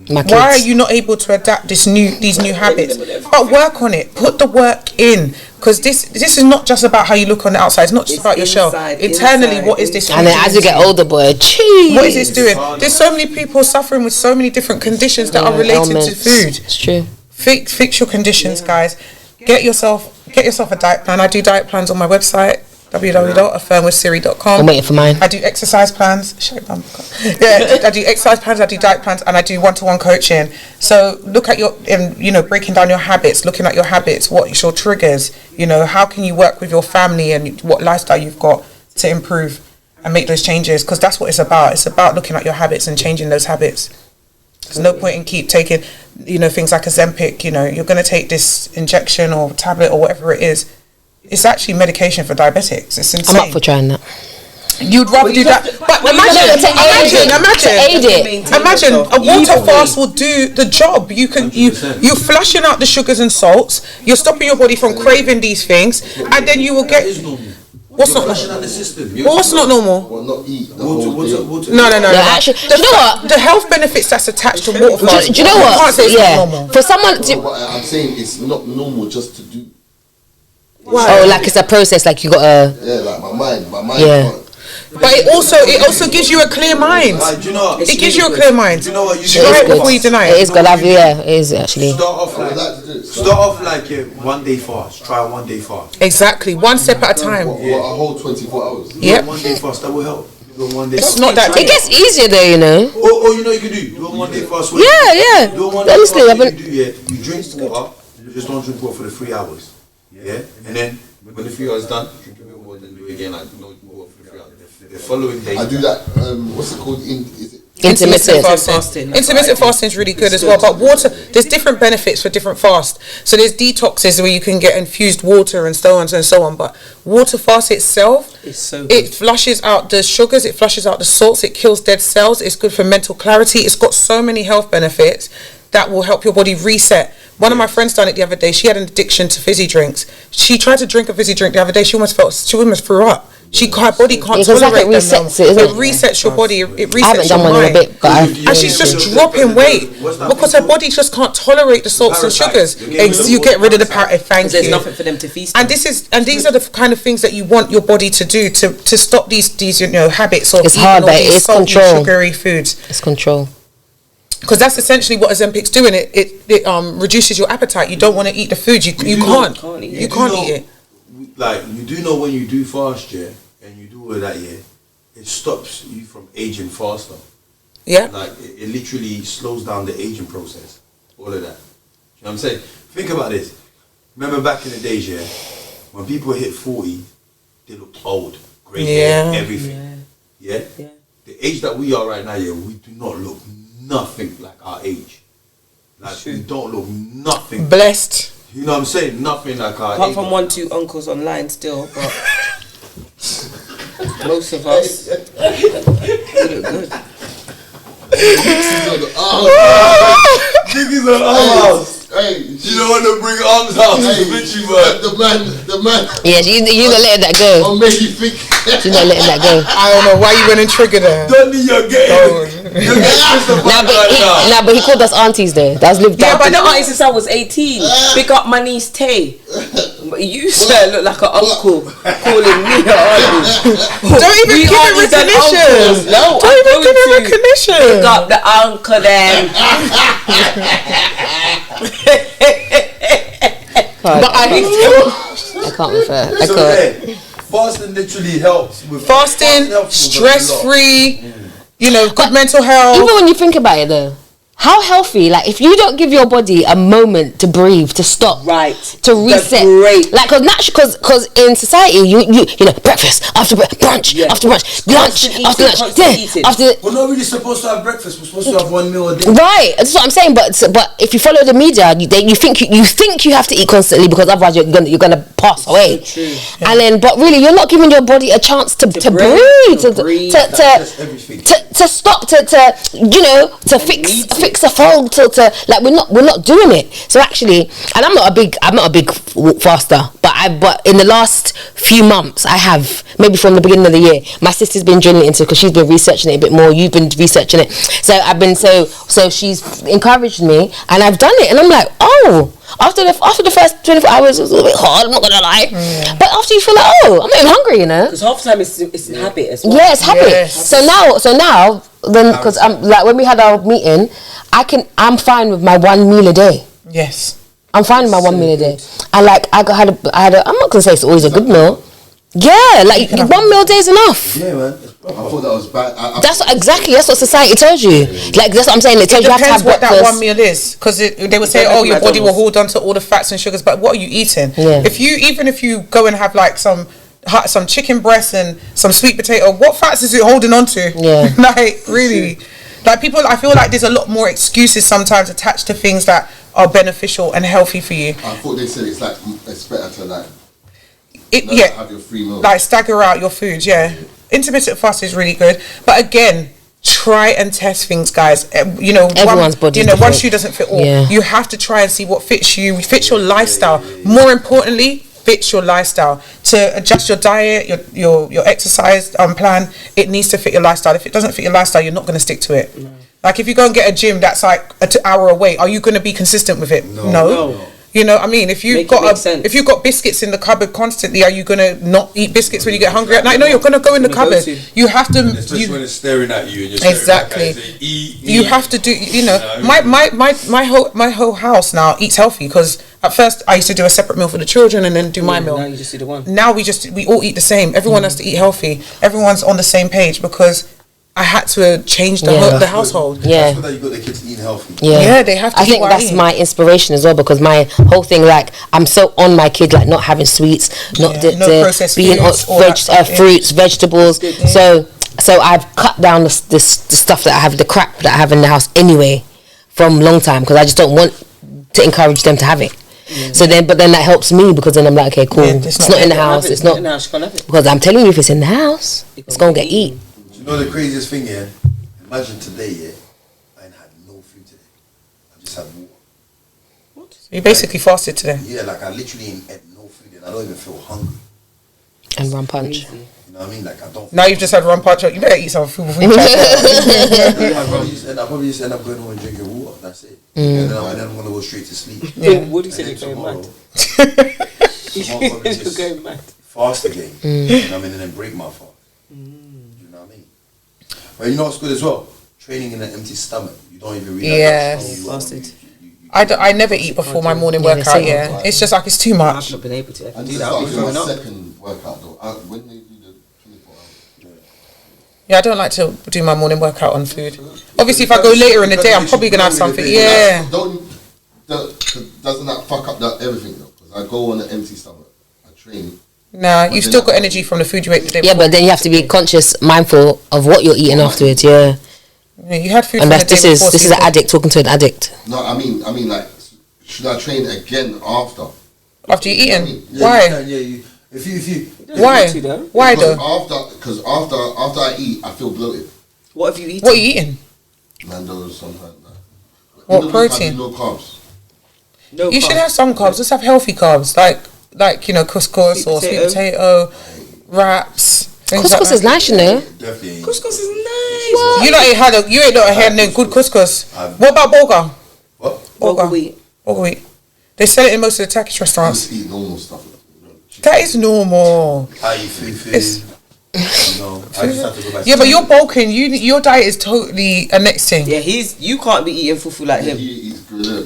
Why are you not able to adapt these new habits? But work on it. Put the work in, because this is not just about how you look on the outside. It's not just about your shell. Internally, what is this? And then as you get older, boy, geez. What is this doing? There's so many people suffering with so many different conditions that are related to food. It's true. Fix your conditions, guys. Get yourself a diet plan. I do diet plans on my website, www.affirmwithsiri.com. I'm waiting for mine. I do exercise plans. I do exercise plans, I do diet plans, and I do one-to-one coaching. So look at breaking down your habits, looking at your habits, what is your triggers, how can you work with your family and what lifestyle you've got to improve and make those changes, because that's what it's about. It's about looking at your habits and changing those habits. There's no point in keep taking, things like Ozempic, you're going to take this injection or tablet or whatever it is. It's actually medication for diabetics. It's insane. I'm up for trying that. You'd rather do that. But imagine a water fast will do the job. You're flushing out the sugars and salts. You're stopping your body from craving these things, and then you will get. What's not normal? What's not normal? Well, not eat. No. Actually, do you know what? The health benefits that's attached to water fasting. Do you know what? You can't say it's not normal. For someone, I'm saying it's not normal just to do. Oh, like it's a process. Like you gotta. Yeah, like my mind Yeah. can't. But it also gives you a clear mind. Do you know? It gives you a clear mind. Do you know what? You Try it before you deny It it. is good. Yeah, it is actually. Start off like a 1 day fast. Try a 1 day fast. Exactly, one step at a time. What, a whole 24 hours? Yep. 1 day fast, that will help. Do a 1 day It's fast. not that It gets easier though, you know. Or you know you can do a 1 day fast. Yeah. Do a 1 day Honestly, fast. I've What been. you do, yeah, you drink water. You just don't drink water for the 3 hours. Yeah, and then when the 3 hours done, drink a bit of water, then do it again. Like no water for the 3 hours. The following day, I do that. What's it called? Is it? Intermittent fasting. Intermittent fasting is really good as well. But water, there's different benefits for different fasts. So there's detoxes where you can get infused water and so on and so on. But water fast itself, it flushes out the sugars, it flushes out the salts, it kills dead cells. It's good for mental clarity. It's got so many health benefits that will help your body reset. One of my friends done it the other day. She had an addiction to fizzy drinks. She tried to drink a fizzy drink the other day. She almost threw up. Her body can't tolerate them. It resets your body. It resets I haven't done your one in a mind. bit, but And she's just dropping weight because her body just can't tolerate the salts and sugars. You get rid of the parasite. Thank There's you. nothing for them to feast And these are the kind of things that you want your body to do to stop these habits of It's eating hard, all but these it's salty, control. sugary foods. It's control. Because that's essentially what Ozempic's doing. It reduces your appetite. You don't want to eat the food. You can't eat it. Like you do know when you do fast, yeah, and you do all of that, yeah, it stops you from aging faster. Yeah. Like it literally slows down the aging process. All of that. You know what I'm saying? Think about this. Remember back in the days, yeah, when people hit 40, they looked old, grey hair, everything. Yeah. The age that we are right now, yeah, we do not look nothing like our age. Like we don't look nothing. Blessed. You know what I'm saying? Nothing like our age. Apart from 1-2 uncles online still, but most of us look good. Niggas on arms. Hey, You don't want to bring arms out to bitch you, man. the man. Yeah, you not letting that go. I'll make you think. You're not letting that go. I don't know why you went and triggered her. Don't need your game. But he called us aunties though. That's lived Yeah, up. but the auntie since I was 18. Pick up my niece Tay. But you sir look like an uncle calling me an auntie. Don't even give him recognition. No, Don't even give him recognition. Pick up the uncle then. But I can't refer. I can't. Fasting literally helps with fasting, stress free, good mental health. Even when you think about it though, how healthy, like if you don't give your body a moment to breathe, to stop, Right, to reset, great. like because in society you know breakfast after brunch after brunch, lunch after lunch, dinner after. We're not really supposed to have breakfast. We're supposed to have 1 meal a day. Right, that's what I'm saying. But if you follow the media, you think you have to eat constantly because otherwise you're gonna pass away. So true. And then, but really, you're not giving your body a chance to breathe, to stop, to fix a fold, to like we're not doing it. So actually, and I'm not a big faster, but in the last few months I have, maybe from the beginning of the year, my sister's been drilling into it because she's been researching it a bit more. You've been researching it, so she's encouraged me, and I've done it, and I'm like, oh. After the first 24 hours, it was a little bit hard, I'm not gonna lie. But after you feel like, oh, I'm not even hungry, Because half the time it's habit as well. Yeah, it's habit. Yes. So now, then, because like when we had our meeting, I'm fine with my 1 meal a day. Yes. I'm fine with my 1 meal a day. And like I had a, I'm not gonna say it's always a good meal. Yeah, like 1 meal a day is enough. Yeah, man. I thought that was bad. That's what society tells you. Like that's what I'm saying. It tells you have to have what breakfast. that 1 meal is, because they would say, oh, your body will hold on to all the fats and sugars, but what are you eating? Yeah. Even if you go and have like some chicken breast and some sweet potato, what fats is it holding on to? Yeah. Like really, like people, I feel like there's a lot more excuses sometimes attached to things that are beneficial and healthy for you. I thought they said it's better to have your 3 meals. Like stagger out your food. Yeah, intermittent fast is really good, but again, try and test things, guys. Everyone's body is one different. shoe doesn't fit all. Yeah. You have to try and see what fits you, fits your lifestyle. More importantly, fits your lifestyle. To adjust your diet, your exercise plan, it needs to fit your lifestyle. If it doesn't fit your lifestyle, you're not going to stick to it. Like if you go and get a gym that's like an hour away, are you going to be consistent with it? No. You know what I mean? If you've got biscuits in the cupboard constantly, are you gonna not eat biscuits when you get hungry at night? No, you're gonna go in the cupboard. You have to. Especially when it's staring at you and you're exactly. Saying, eat. You have to do. You know, my whole house now eats healthy, because at first I used to do a separate meal for the children and then do my meal. Now you just do the one. Now we all eat the same. Everyone has to eat healthy. Everyone's on the same page, because I had to change the household. Yeah, that's what you got the kids eating healthy. Yeah, they have to. I think that's my inspiration as well, because my whole thing, like, I'm so on my kid, like not having sweets, not no processed being foods, fruits, vegetables. So I've cut down the stuff that I have, the crap that I have in the house anyway, from long time, because I just don't want to encourage them to have it. So then, but then that helps me, because then I'm like, okay, cool. It's not in the house. It's not, because I'm telling you, if it's in the house, it's gonna get eaten. You know the craziest thing, yeah? Imagine today, yeah? I ain't had no food today. I just had water. What? So you basically fasted today? Yeah, like I literally ain't ate no food and I don't even feel hungry. And rum punch. You know what I mean? Like I don't. Now you've just had rum punch. You better eat some food before you I probably just end up going home and drinking water. That's it. And then I'm gonna go straight to sleep. Yeah. What do you say you're going mad? Tomorrow probably just going mad. fast again. You know what I mean? And then break my fast. But you know what's good as well? Training in an empty stomach. You don't even realize. Yes. Fasted. I never eat before my morning workout. Yeah, it's just like it's too much. I've not been able to ever And do this that. is my second workout though. When they do the 24 hours. Yeah, I don't like to do my morning workout on food. Obviously, if I go later in the day, I'm probably gonna have something. Yeah. Doesn't that fuck up everything though? Because I go on an empty stomach. I train. Nah, you've still got energy from the food you ate the day before. Yeah, but then you have to be conscious, mindful of what you're eating afterwards. Yeah. Yeah, you had food. And this is an addict talking to an addict. No, I mean, like, should I train again after? After you eaten? Why? If you. Why? Why though? Because after I eat, I feel bloated. What have you eaten? What are you eating? Nando's, something like that. What protein? No carbs. You should have some carbs. Just have healthy carbs, like you know, couscous or sweet potato, wraps. Couscous is nice, you know. Definitely. Couscous is nice. What? You ain't not had no good couscous. What about bulgur? What? Bulgur wheat. Bulgur wheat. They sell it in most of the Turkish restaurants. Just eat normal stuff. That is normal. I eat food. You know, I just have to go back. Yeah, but you're bulking. Your diet is totally a next thing. Yeah, you can't be eating fufu like him. He eats gorilla.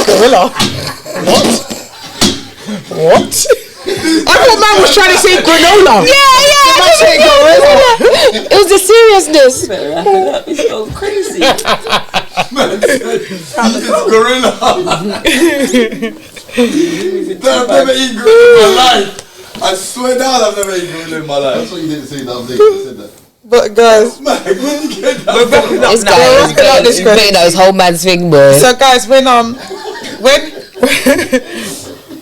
Gorilla? What? I thought man was trying to say granola. Yeah. It was the seriousness. Wrap it up. It's so crazy. Gorilla. I've never eaten gorilla in my life. I swear down, I've never eaten gorilla in my life. That's what you didn't say the other day. You said that. But guys, man, when you get that, This guy is making that his whole man's thing, boy. so guys, when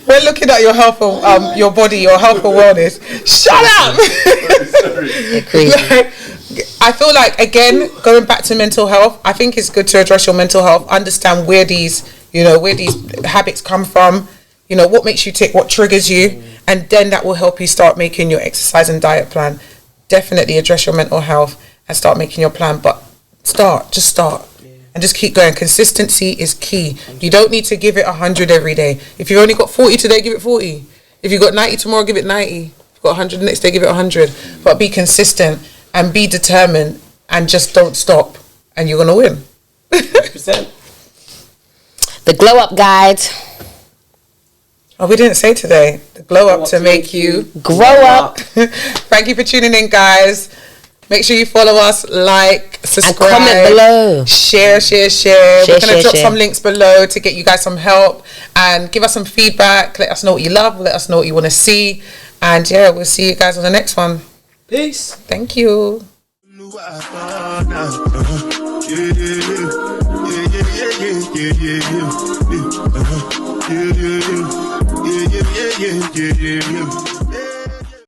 we're looking at your health or your body, your health or wellness. Shut up. Crazy. I feel like, again, going back to mental health, I think it's good to address your mental health, understand where these habits come from, you know, what makes you tick, what triggers you, and then that will help you start making your exercise and diet plan. Definitely address your mental health and start making your plan, but just start. And just keep going. Consistency is key. You don't need to give it 100 every day. If you've only got 40 today, give it 40. If you've got 90 tomorrow, give it 90. If you've got 100 the next day, give it 100. But be consistent and be determined and just don't stop and you're going to win. 100%. The glow up guide. Oh, we didn't say today. The glow up to make you grow up. Thank you for tuning in, guys. Make sure you follow us, like, subscribe, and comment below. Share. We're going to drop some links below to get you guys some help and give us some feedback. Let us know what you love. Let us know what you want to see. And yeah, we'll see you guys on the next one. Peace. Thank you. Yeah.